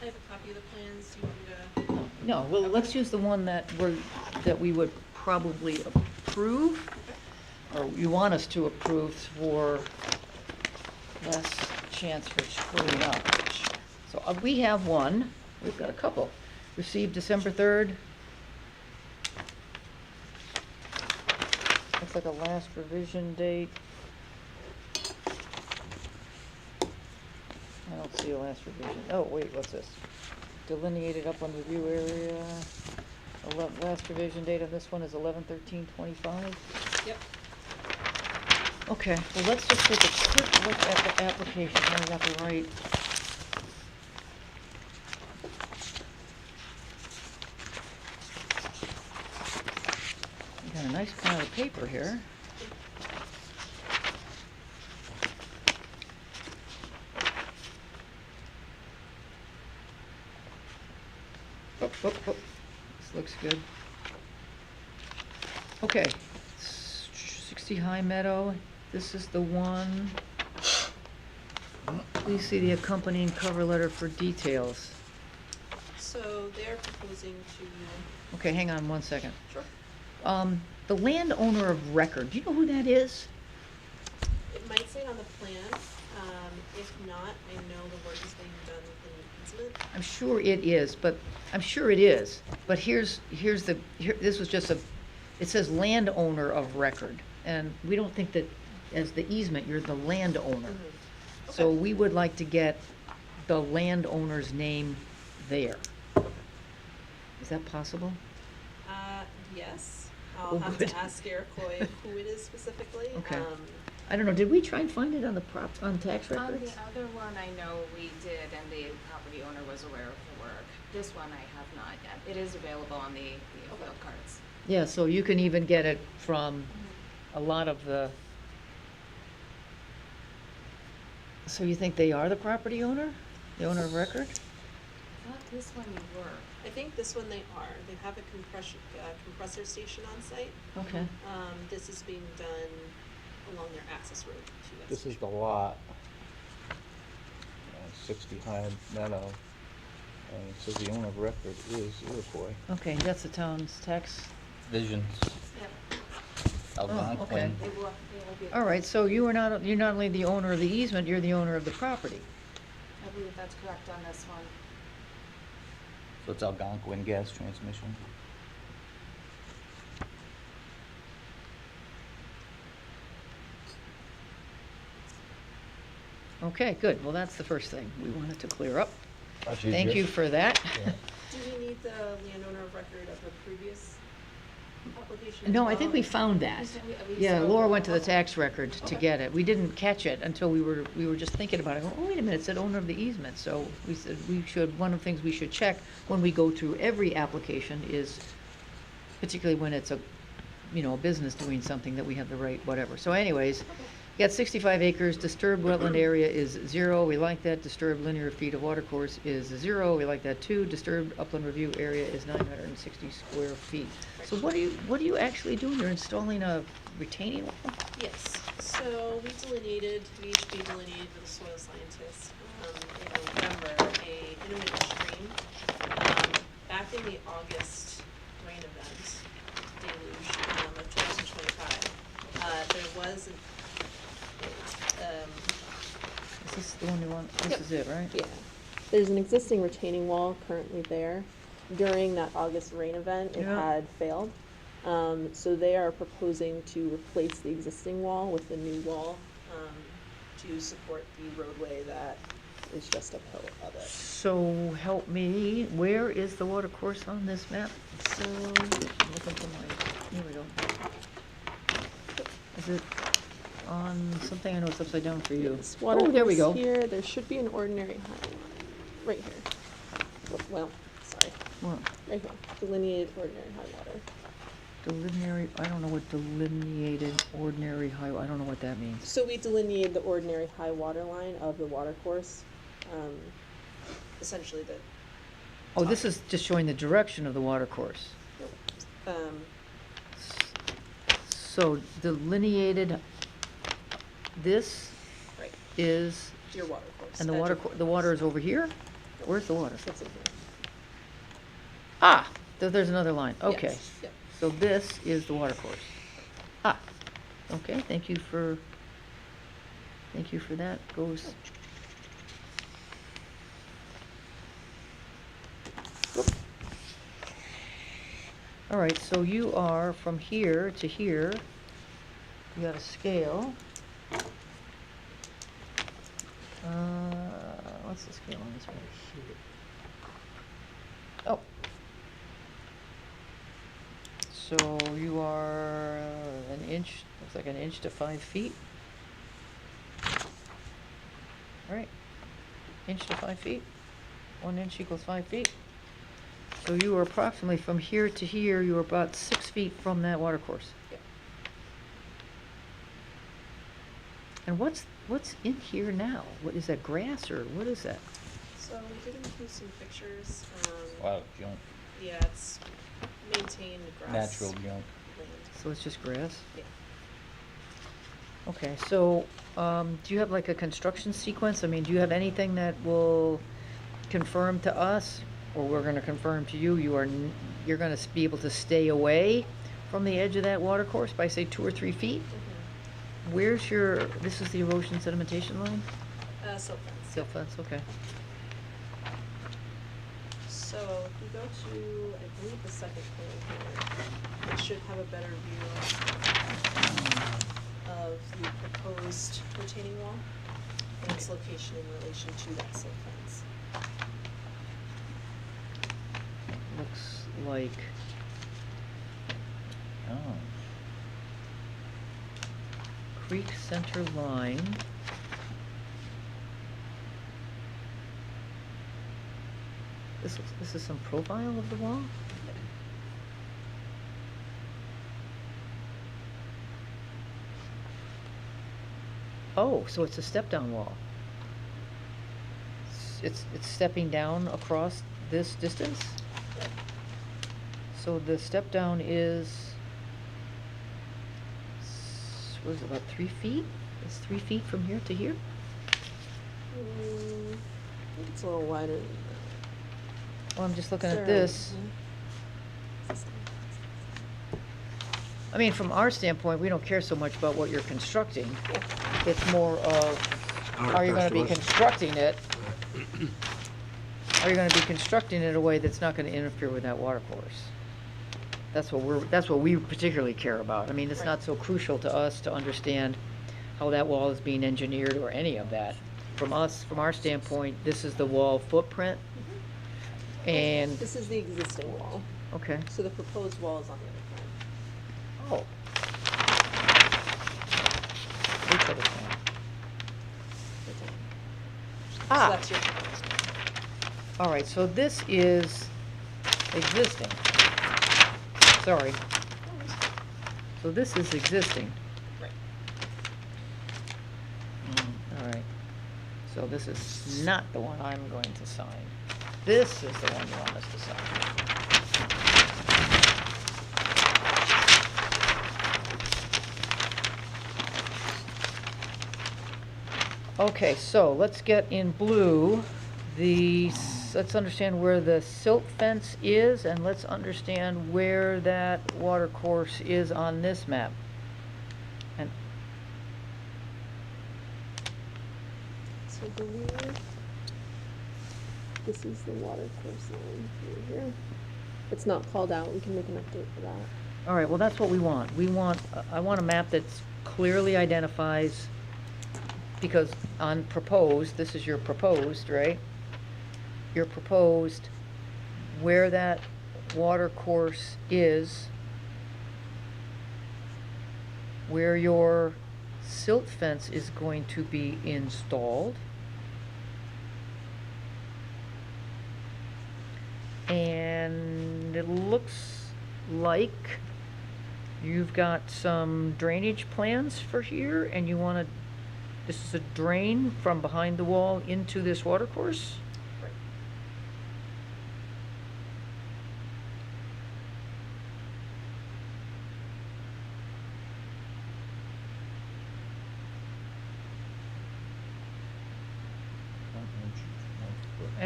I have a copy of the plans, you want me to? No, well, let's use the one that we would probably approve, or you want us to approve for less chance for screwing up. So we have one, we've got a couple. Received December 3rd. Looks like a last revision date. I don't see a last revision. Oh, wait, what's this? Delineated upland review area. Last revision date on this one is 11/13/25. Yep. Okay, well, let's just take a quick look at the application. I got the right. We got a nice pile of paper here. This looks good. Okay, 60 High Meadow, this is the one. Please see the accompanying cover letter for details. So they're proposing to, Okay, hang on one second. sure, The landowner of record, do you know who that is? it might say it on the plan. If not, I know the work is being done within the easement. I'm sure it is, but, I'm sure it is, but here's this was just it says landowner of record, and we don't think that as the easement, you're the landowner. So Okay. we would like to get the landowner's name there. Is that possible? Yes, Oh, I'll have good. to ask Iroquois who it is specifically. Okay. I don't know, did we try and find it on the tax On records? the other one, I know we did, and the property owner was aware of the work. This one I have not yet. It is available on the field cards. Yeah, so you can even get it from a lot of the. So you think they are the property owner? The owner of record? I thought this one you were. I think this one they are. They have a compressor station on site. Okay. This is being done along their access road to that This is station. the lot. 60 High Meadow. And it says the owner of record is Iroquois. Okay, that's the town's tax. Visions. Yep. Algonquin. They will be. All right, so you're not only the owner of the easement, you're the owner of the property. I believe that's correct on this one. So it's Algonquin gas transmission. Okay, good. Well, that's the first thing we wanted to clear up. That's Thank easier. you for that. Yeah. Do we need the landowner of record of the previous application as No, I well? think we found that. We Yeah, spoke Laura about went to the that. tax record to Okay. get it. We didn't catch it until we were just thinking about it. Oh, wait a minute, it said owner of the easement. So we said one of the things we should check when we go through every application is, particularly when it's a business doing something, that we have the right whatever. So anyways, you got 65 acres, disturbed wetland area is 0, we like that. Disturbed linear feet of watercourse is 0, we like that too. Disturbed upland review area is 960 square feet. So what are you actually doing? You're installing a retaining wall? Yes, so we HB delineated with a soil scientist, in November, a intermittent stream. Back in the August rain event, deluge, of 2025, there was Is this the one you want? This Yep. is it, right? Yeah, there's an existing retaining wall currently there. During that August rain event, it Yeah. had failed. So they are proposing to replace the existing wall with a new wall, to support the roadway that is just uphill of it. So help me, where is the water course on this map? So, I'm looking for here we go. Is it on something? I know it's upside down for you. this water Oh, there we course go. here, there should be an ordinary high water, right here. Well, sorry, What? right here, delineated ordinary high water. I don't know what delineated ordinary I don't know what that means. So we delineated the ordinary high water line of the water course, essentially the, Oh, this is just showing the direction of the water course. um, So delineated this Right, is, your water course. and the edge water, of the water is over here? Where's the water? It's in here. Ah, there's another line, okay. Yes, yep. So this is the water course. Ah, okay, thank you for that. Goes. Whoop. All right, so you are from here to here. You got a scale. What's the scale on this one? Oh. So you are an inch, looks like an inch to 5 feet. All right, inch to 5 feet. 1 inch equals 5 feet. So you are approximately from here to here, you are about 6 feet from that water course. Yep. And what's in here now? What is that, grass or what is that? So we did include some pictures. Wow, junk, Yeah, it's maintained grass. natural junk. Land. So it's just grass? Yeah. Okay, so, do you have like a construction sequence? I mean, do you have anything that will confirm to us, or we're gonna confirm to you, you're gonna be able to stay away from the edge of that water course by, say, 2 or 3 feet? Where's your, this is the erosion sedimentation line? Silt fence. Silt fence, okay. So if we go to, I believe, the second plan here, it should have a better view of the proposed retaining wall and its location in relation to that silt fence. Looks like, oh. Creek center line. This is some profile of the wall? Oh, so it's a step-down wall. It's stepping down across this distance? So the step-down is, what is it, about 3 feet? It's 3 feet from here to here? I think it's a little wider than that. Well, I'm just looking Is at there a- this. I mean, from our standpoint, we don't care so much about what you're constructing. It's more of, are you gonna be constructing it? Are you gonna be constructing it in a way that's not gonna interfere with that water course? That's what we particularly care about. I mean, it's not so crucial to us to understand how that wall is being engineered or any of that. From our standpoint, this is the wall footprint. And, This is the existing wall, okay. so the proposed wall is on the other Oh. Which other plan? side. So Ah. that's your proposed wall. All right, so this is existing. Sorry. So this is existing. Right. All right. So this is not the one I'm going to sign. This is the one you want us to sign. Okay, so let's get in blue let's understand where the silt fence is, and let's understand where that water course is on this map. And So I believe this is the water course line through here. It's not called out, we can make an update for that. all right, well, that's what we want. I want a map that clearly identifies, because on proposed, this is your proposed, right? Your proposed, where that water course is, where your silt fence is going to be installed, and it looks like you've got some drainage plans for here, and you want to, this is a drain from behind the wall into this water course? Right.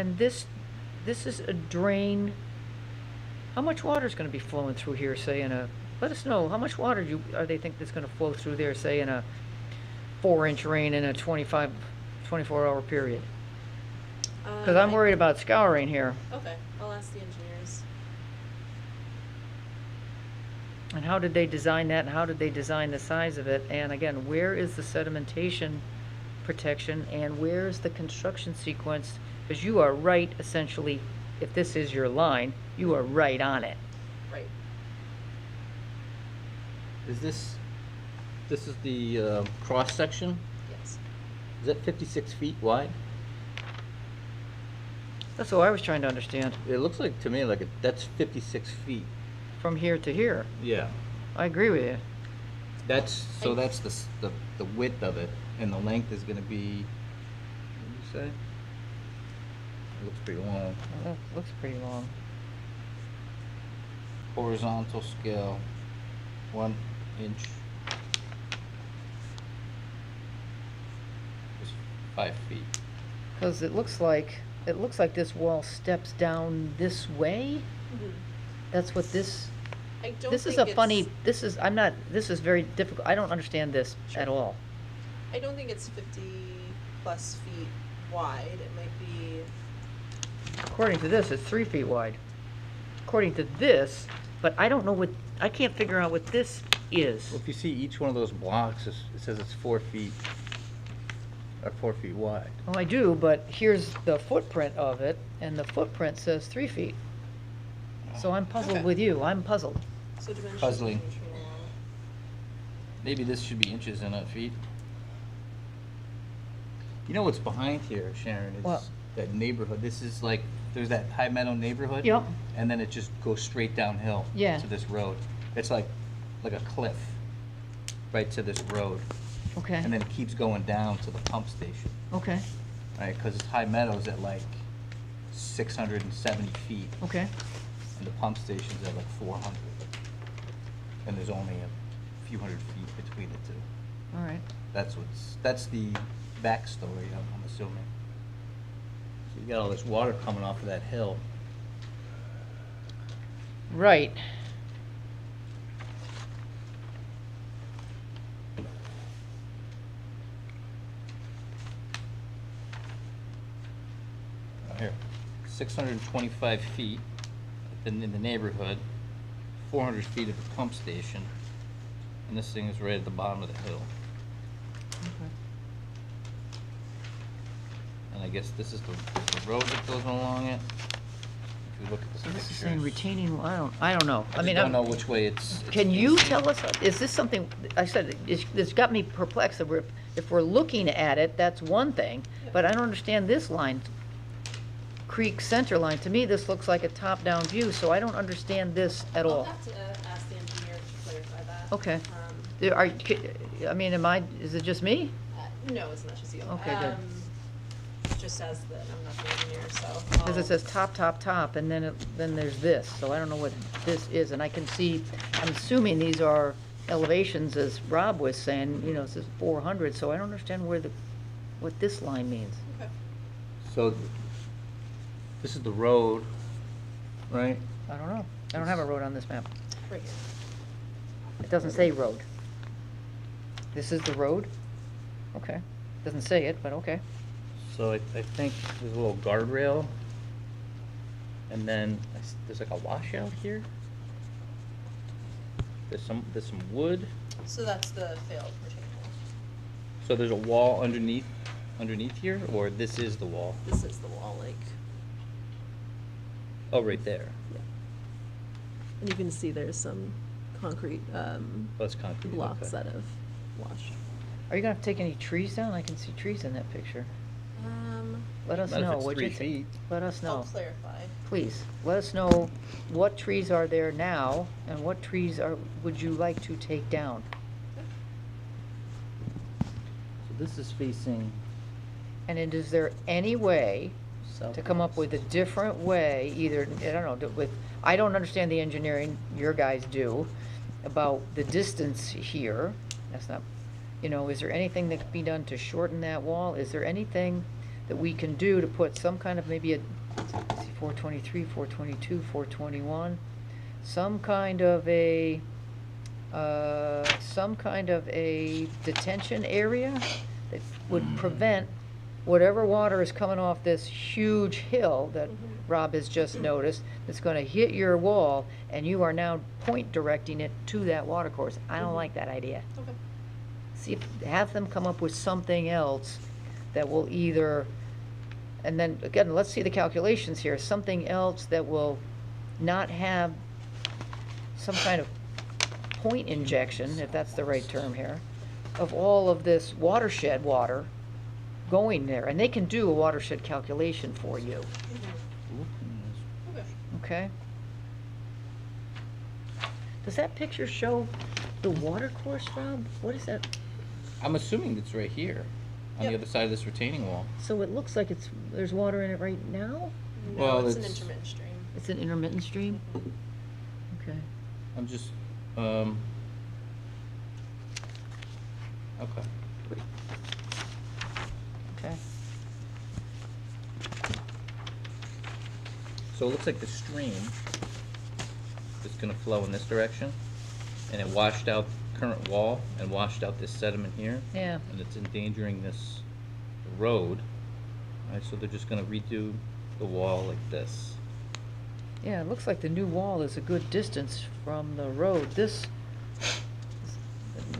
And this is a drain. How much water's gonna be flowing through here, say in a, let us know, how much water are they think that's gonna flow through there, say in a 4-inch rain in a 24-hour period? Cause I'm worried about scouring here. Okay, I'll ask the engineers. And how did they design that, and how did they design the size of it? And again, where is the sedimentation protection, and where is the construction sequence? Because you are right, essentially, if this is your line, you are right on it. Right. Is this is the cross section? Yes. Is that 56 feet wide? That's what I was trying to understand, It looks like to me like that's 56 feet. from here to here. Yeah. I agree with you. That's so that's the width of it, and the length is gonna be. What did you say? It looks pretty long. Well, that looks pretty long. Horizontal scale, 1 inch. Is 5 feet. Because it looks like this wall steps down this way. Mhm. That's what this, I don't this is think a funny, it's- this is very difficult. I don't understand this at all. I don't think it's 50+ feet wide. It might be. According to this, it's 3 feet wide. According to this, but I don't know what, I can't figure out what this is. Well, if you see each one of those blocks, it says it's 4 feet, or 4 feet wide. Oh, I do, but here's the footprint of it, and the footprint says 3 feet. So I'm puzzled Okay. with you. I'm puzzled. So dimensions Puzzling. between the wall. Maybe this should be inches and not feet. You know what's behind here, Sharon? It's What? that neighborhood. This is like, there's that High Meadow neighborhood. Yep. And then it just goes straight downhill. Yeah. To this road. It's like a cliff, right to this road. Okay. And then it keeps going down to the pump station, Okay. right? Because High Meadow's at like 670 feet. Okay. And the pump station's at like 400. And there's only a few hundred feet between the two. All right. That's the backstory, I'm assuming. So you got all this water coming off of that hill. Right. Here, 625 feet in the neighborhood, 400 feet at the pump station, and this thing is right at the bottom of the hill. And I guess this is the road that goes along it. If you look at the So pictures. this is saying retaining, I don't know. I mean, don't know which way it's Can you facing. tell us, is this something, I said, it's got me perplexed, that if we're looking at it, that's one thing, but I don't understand this line, creek center line. To me, this looks like a top-down view, so I don't understand this at I'll all. have to ask the engineer to clarify that. Okay. Um, I mean, is it just me? No, it's not just you. Okay, good. It just says that I'm not the engineer, so. Because I'll- it says top, top, top, and then then there's this, so I don't know what this is, and I can see, I'm assuming these are elevations, as Rob was saying, you know, it says 400, so I don't understand what this line means. Okay. So, this is the road, right? I don't know. I don't have a road on this map. Right here. It doesn't say road. This is the road? Okay. Doesn't say it, but okay. So I think there's a little guardrail, and then there's like a washout here. There's some wood. So that's the failed retaining wall. So there's a wall underneath here, or this is the wall? This is the wall, like, Oh, right there. and you can see there's some concrete, That's concrete. blocks okay. that have washed. Are you gonna have to take any trees down? I can see trees in that picture. Let us Not if know it's what 3 you think. feet. Let us I'll know. clarify. Please, let us know what trees are there now, and what trees would you like to take down? So this is facing And then is there any way south. to come up with a different way, either, I don't know, I don't understand the engineering, your guys do, about the distance here. That's not, is there anything that could be done to shorten that wall? Is there anything that we can do to put some kind of maybe a, 423, 422, 421, some kind of a detention area that would prevent whatever water is coming off this huge hill that Rob has just noticed, that's gonna hit your wall, and you are now point directing it to that water course. I don't like that idea. Okay. See, have them come up with something else that will either, and then, again, let's see the calculations here, something else that will not have some kind of point injection, if that's the right term here, of all of this watershed water going there. And they can do a watershed calculation for you, Okay. okay? Does that picture show the water course, Rob? What is that? I'm assuming it's right here, on the Yep. other side of this retaining wall. So it looks like there's water in it right now? No, Well, it's an it's- intermittent stream. It's an intermittent stream? Okay. I'm just, okay. Okay. So it looks like the stream is gonna flow in this direction, and it washed out the current wall and washed out this sediment here. Yeah. And it's endangering this road. Alright, so they're just gonna redo the wall like this. Yeah, it looks like the new wall is a good distance from the road. This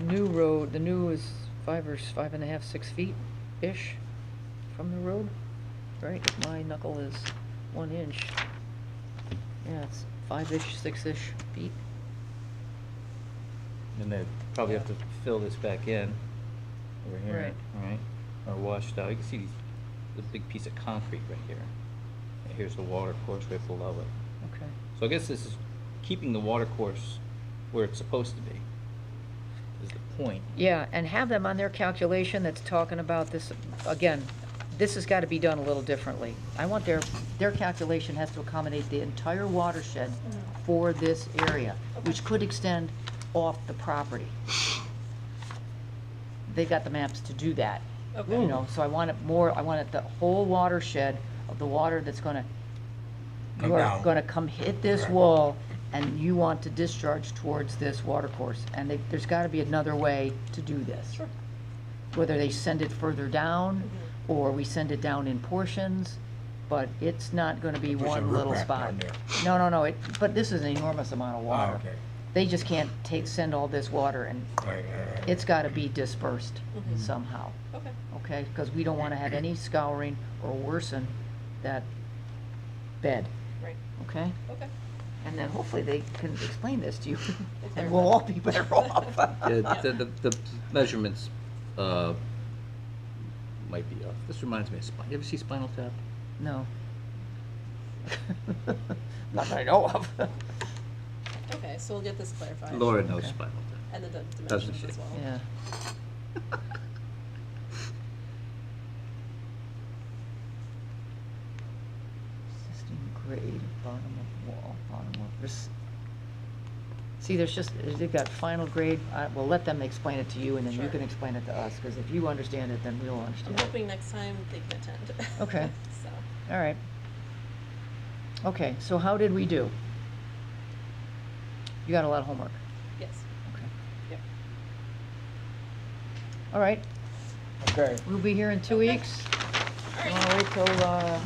new road, the new is 5.5, 6 feet-ish from the road, right? My knuckle is 1 inch. Yeah, it's 5-ish, 6-ish feet. And they probably have to fill this back in over here, Right. alright? Or washed out. You can see these, the big piece of concrete right here. And here's the water course right below it. Okay. So I guess this is keeping the water course where it's supposed to be, is the point. Yeah, and have them on their calculation that's talking about this, again, this has gotta be done a little differently. I want their calculation has to accommodate the entire watershed for this area, which could extend off the property. They got the maps to do that. Okay. You know, so I want it the whole watershed of the water that's gonna, Come you are down. gonna come hit this Right. wall, and you want to discharge towards this water course. And there's gotta be another way to do this. Sure. Whether they send it further down, Mm-hmm. or we send it down in portions, but it's not gonna be Put some one little riprap spot. down there. No, but this is an enormous amount of Oh, water. okay. They just can't send all this water, and Right. it's gotta be dispersed Mhm. somehow, Okay. okay? Because we don't wanna have any scouring or worsen that bed, Right. okay? Okay. And then hopefully they can explain this to you, they're and we'll all be better off. Yeah, the measurements, might be off. This reminds me of spine. You ever see Spinal Tap? No. Not that I know of. Okay, so we'll get this clarified. Laura knows Okay. Spinal Tap. And the Doesn't dimensions she? as well. Yeah. Existing grade, bottom of wall, bottom of this. See, they've got final grade, we'll let them explain it to you, and then you Sure. can explain it to us, because if you understand it, then we'll I'm understand it. hoping next time they can attend. Okay. So, All right. Okay, so how did we do? You got a lot of homework. yes. Okay. Yep. All right, Okay. we'll be here in 2 Okay. weeks. All You right. wanna wait till, the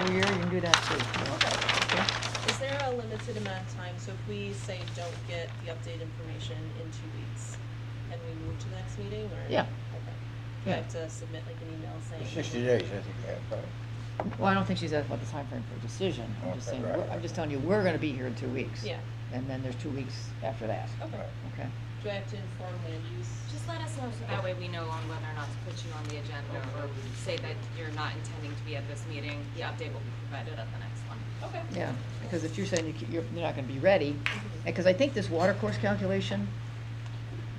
new year, you can do that too. Okay? Is there a limited amount of time? So if we say don't get the updated information in 2 weeks, can we move to the next meeting or? Yeah. Okay. Do I Yeah. have to submit like an email saying? 60 days, I think, yeah, right. Well, I don't think she's asked about the timeframe for a decision. I'm just Okay, saying, right, I'm just right. telling you, we're gonna be here in 2 weeks. Yeah. And then there's 2 weeks after that, Okay. Right. okay? Do I have to inform land use? Just let us know so that way we know on whether or not to put you on the agenda or say that you're not intending to be at this meeting. The update will be provided at the next one. Okay. Yeah, because if you're saying you're not gonna be ready, because I think this water course calculation,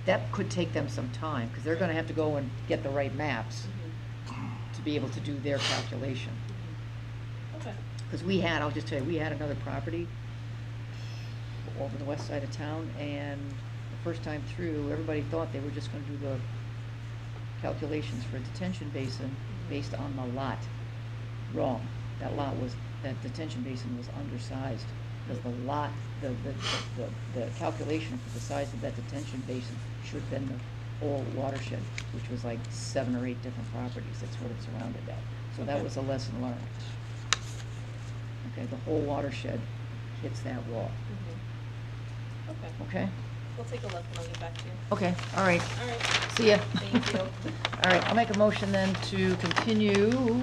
that could take them some time, because they're gonna have to go and get the right maps Mhm. to be able to do their calculation. Okay. Because I'll just tell you, we had another property over the west side of town, and the first time through, everybody thought they were just gonna do the calculations for a detention basin, based on the lot. Wrong. That detention basin was undersized, because the lot, the calculation for the size of that detention basin should have been the whole watershed, which was like 7 or 8 different properties. That's what it surrounded that. So that Okay. was a lesson learned. Okay, the whole watershed hits that wall. Okay, Okay? we'll take a look and I'll get back to you. Okay, all right. All right, See ya. thank you. All right, I'll make a motion then to continue.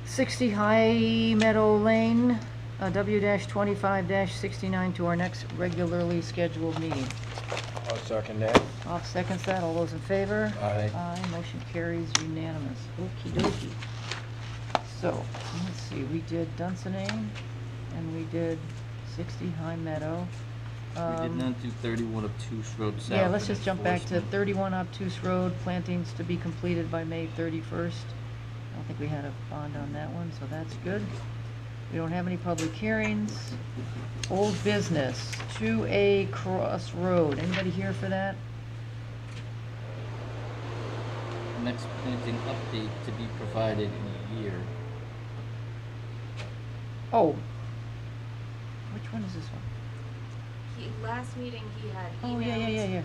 60 High Meadow Lane, W-25-69 to our next regularly scheduled meeting. I'll second that. Off seconds that, all those in favor? Aye. Aye, motion carries unanimous. Okey dokey. So, let's see, we did Dunsinane, and we did 60 High Meadow. We did not do 31 Obtuse Road South. Yeah, let's and just jump back to enforcement. 31 Obtuse Road, plantings to be completed by May 31st. I don't think we had a bond on that one, so that's good. We don't have any public hearings. Old business, 2A Cross Road. Anybody here for that? Next planting update to be provided in a year. Oh. Which one is this one? Last meeting, he had Oh, yeah. emailed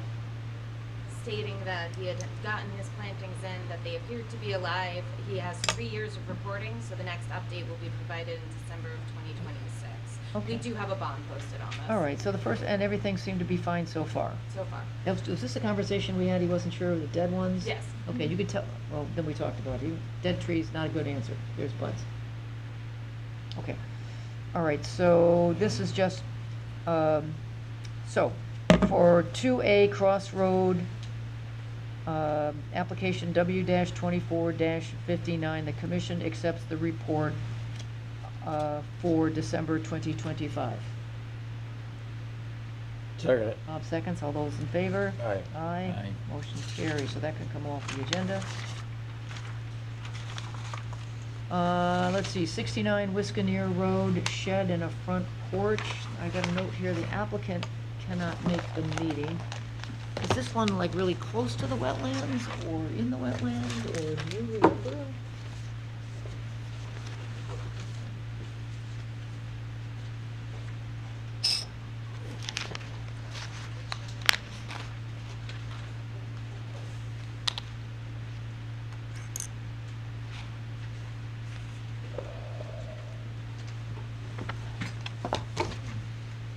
stating that he had gotten his plantings in, that they appeared to be alive. He has 3 years of reporting, so the next update will be provided in December of 2026. Okay. We do have a bond posted on this. All right, so the first, and everything seemed to be fine so far. So far. Was this the conversation we had? He wasn't sure of the dead ones? Yes. Okay, you could tell, well, then we talked about it. Dead trees, not a good answer. There's buds. Okay. All right, so this is just, so, for 2A Crossroad, application W-24-59, the commission accepts the report, for December 2025. Second it. Bob seconds, all those in favor? Aye. Aye. Aye. Motion carries, so that can come off the agenda. Let's see, 69 Wisconneer Road, shed and a front porch. I got a note here, the applicant cannot make the meeting. Is this one like really close to the wetlands, or in the wetland, or do you remember?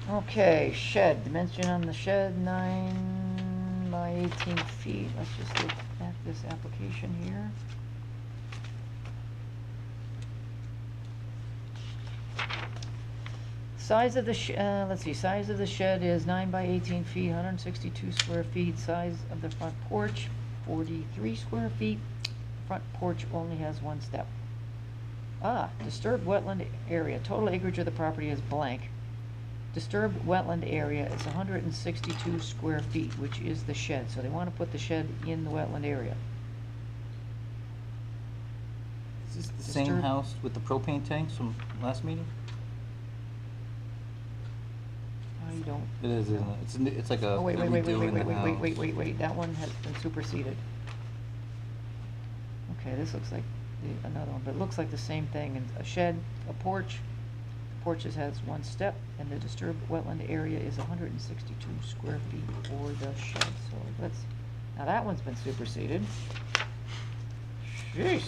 Okay, shed, dimension on the shed, 9 by 18 feet. Let's just look at this application here. Size of the let's see, size of the shed is 9 by 18 feet, 162 square feet. Size of the front porch, 43 square feet. Front porch only has 1 step. Disturbed wetland area. Total acreage of the property is blank. Disturbed wetland area is 162 square feet, which is the shed. So they want to put the shed in the wetland area. Is this the same Disturbed- house with the propane tanks from last meeting? I don't. It is, isn't it? It's like a Oh, wait, they're wait, redoing the house. wait, that one has been superseded. Okay, this looks like another one, but it looks like the same thing, and a shed, a porch. The porch has 1 step, and the disturbed wetland area is 162 square feet for the shed, so now that one's been superseded. Jeez.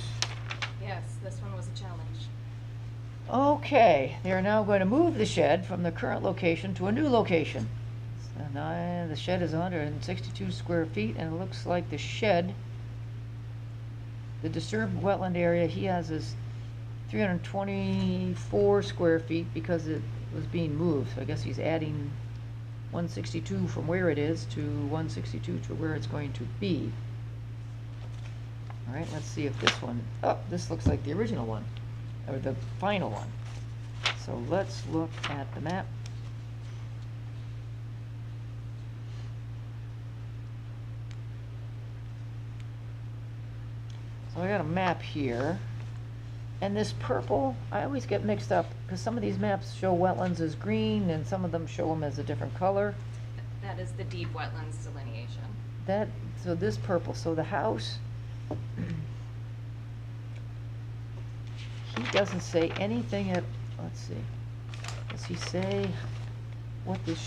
Yes, this one was a challenge. Okay, they are now going to move the shed from the current location to a new location. So now the shed is 162 square feet, and it looks like the shed, the disturbed wetland area he has is 324 square feet because it was being moved. So I guess he's adding 162 from where it is to 162 to where it's going to be. All right, let's see if this one, this looks like the original one, or the final one. So let's look at the map. So I got a map here, and this purple, I always get mixed up, because some of these maps show wetlands as green, and some of them show them as a different color. That is the deep wetlands delineation. That, so this purple, so the house, he doesn't say anything at, let's see, does he say what this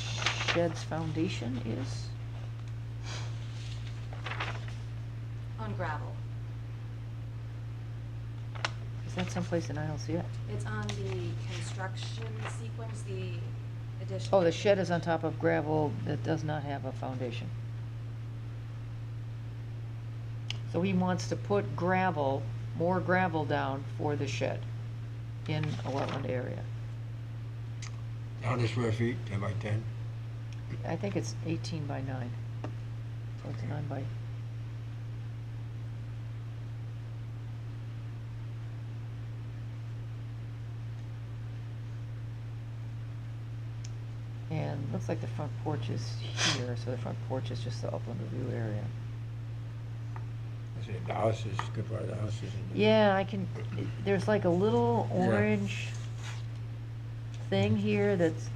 shed's foundation is? On gravel. Is that someplace and I don't see it? It's on the construction sequence, the addition. Oh, the shed is on top of gravel that does not have a foundation. So he wants to put gravel, more gravel down for the shed in a wetland area. 100 square feet, 10 by 10. I think it's 18 by 9. So it's 9 by, and looks like the front porch is here, so the front porch is just the upland review area. I see the house is, good part of the house is in the. Yeah, I can, there's like a little Yeah. orange thing here that's,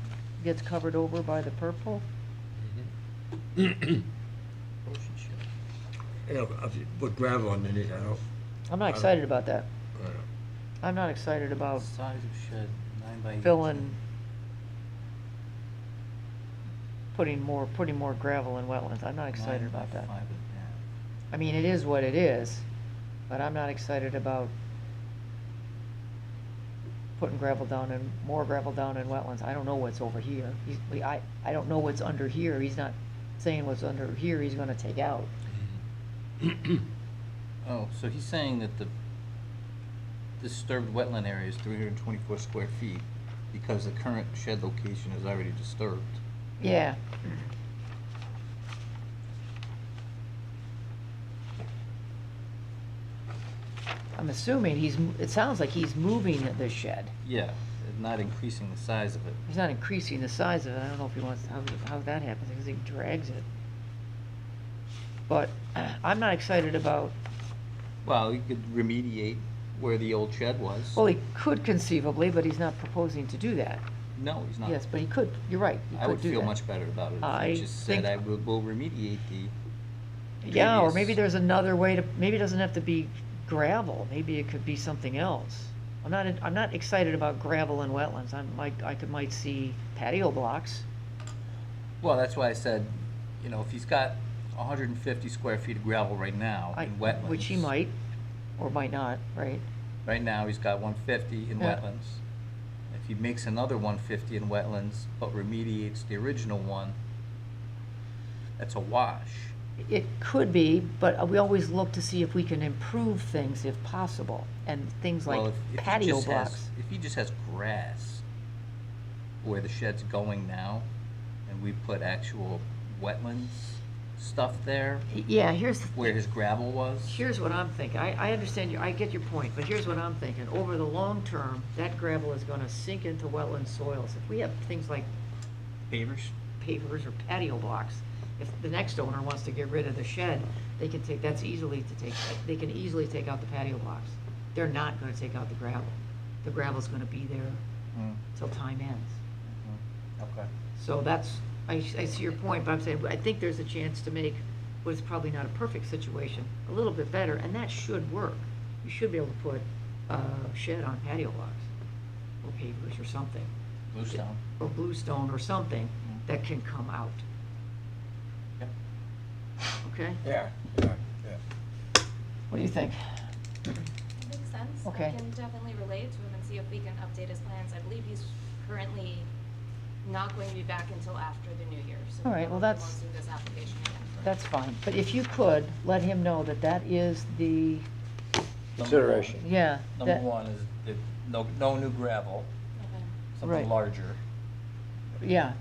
gets covered over by the purple. Ocean shed. You know, if you put gravel underneath, I don't. I'm not excited about that. I don't know. I'm not excited about Size of shed, 9 by 18. filling, putting more gravel in wetlands. I'm not excited 9 by about that. 5 and I mean, it is what it is, but I'm not excited about putting gravel down and more gravel down in wetlands. I don't know what's over here. I don't know what's under here. He's not saying what's under here he's gonna take out. Oh, so he's saying that the disturbed wetland area is 324 square feet because the current shed location is already disturbed. Yeah. I'm assuming it sounds like he's moving the shed. Yeah, not increasing the size of it. He's not increasing the size of it. I don't know if he wants, how that happens, because he drags it. But I'm not excited about, Well, you could remediate where the old shed was. well, he could conceivably, but he's not proposing to do that. No, he's not. Yes, but he could, you're right, he I could would do feel that. much better about it I if he just said, think- we'll remediate the Yeah, or previous- maybe there's another way to, maybe it doesn't have to be gravel, maybe it could be something else. I'm not excited about gravel in wetlands. Might see patio blocks. Well, that's why I said, you know, if he's got 150 square feet of gravel right now in wetlands. Which he might, or might not, right? Right now, he's got 150 in Yeah. wetlands. If he makes another 150 in wetlands, but remediates the original one, that's a wash. It could be, but we always look to see if we can improve things if possible, and things Well, like if he patio just has- blocks. If he just has grass where the shed's going now, and we put actual wetlands stuff there, Yeah, here's, where his gravel was. here's what I'm thinking. I understand you, I get your point, but here's what I'm thinking. Over the long term, that gravel is gonna sink into wetland soils. If we have things like Pavers? pavers or patio blocks, if the next owner wants to get rid of the shed, they can take, they can easily take out the patio blocks. They're not gonna take out the gravel. The gravel's gonna be there Mm, till time ends. okay. So that's, I see your point, but I'm saying, I think there's a chance to make what is probably not a perfect situation a little bit better, and that should work. You should be able to put a shed on patio blocks, or pavers or something. Bluestone. Or bluestone or something that can come out, Yep. okay? Yeah, yeah. What do you think? Makes sense. Okay. I can definitely relate to him and see if we can update his plans. I believe he's currently not going to be back until after the new year, so. All right, well, we that's- won't do this application again for. That's fine, but if you could, let him know that that is the, Consideration. yeah. Number that- one is no new gravel, Okay. Right. something larger, Yeah,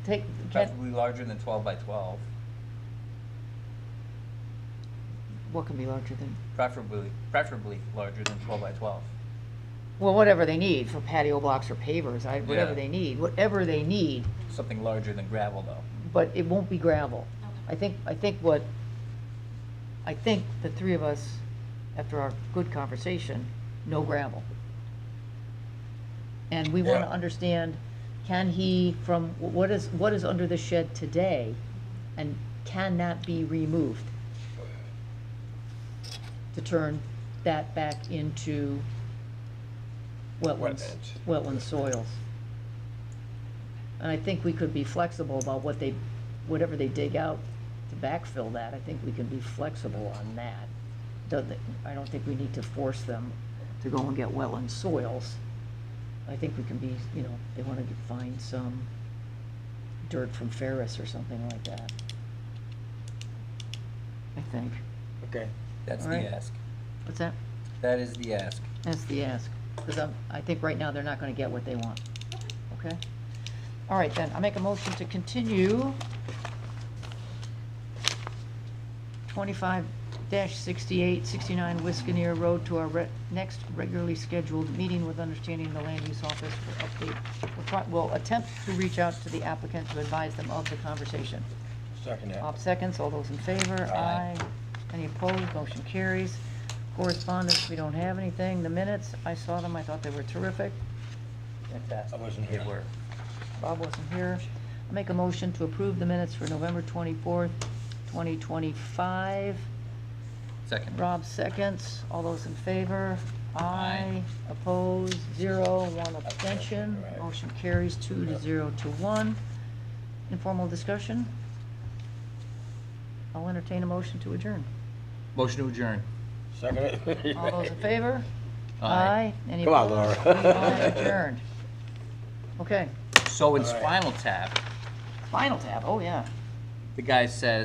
preferably larger than 12 by 12, what can be larger than, preferably larger than 12 by 12. well, whatever they need for patio blocks or pavers, whatever Yeah. they need, Something larger than gravel, though. but it won't be gravel. Okay. I think the three of us, after our good conversation, no gravel. And we wanna Yeah. understand, can he, from, what is under the shed today? and cannot be removed to turn that back into wetlands, wetland soils. And I think we could be flexible about whatever they dig out to backfill that. I think we can be flexible on that. I don't think we need to force them to go and get wetland soils. I think we can be, they want to find some dirt from Ferris or something like that. I think. Okay. That's All the right. ask. What's that? That is the ask. That's the ask. Because I think right now they're not going to get what they want. Okay? All right, then, I make a motion to continue 25-6869 Wisconsin Road to our next regularly scheduled meeting with understanding the land use office for update. We'll attempt to reach out to the applicant to advise them of the conversation. Second that. Bob seconds, all those in favor? Aye. Any opposed? Motion carries. Correspondence, we don't have anything. The minutes, I saw them, I thought they were terrific. Fantastic. I wasn't here. They were. Bob wasn't here. I'll make a motion to approve the minutes for November 24th, 2025. Second. Rob seconds. All those in favor? Aye. Opposed? 0. 1 abstention. Right. Motion carries 2 to 0 to 1. Informal discussion? I'll entertain a motion to adjourn. Motion to adjourn. Second it. All those in favor? Aye. Any Come on, opposed? Laura. We are adjourned. Okay, So in All right. Spinal Tap, final tab, oh yeah. the guy says,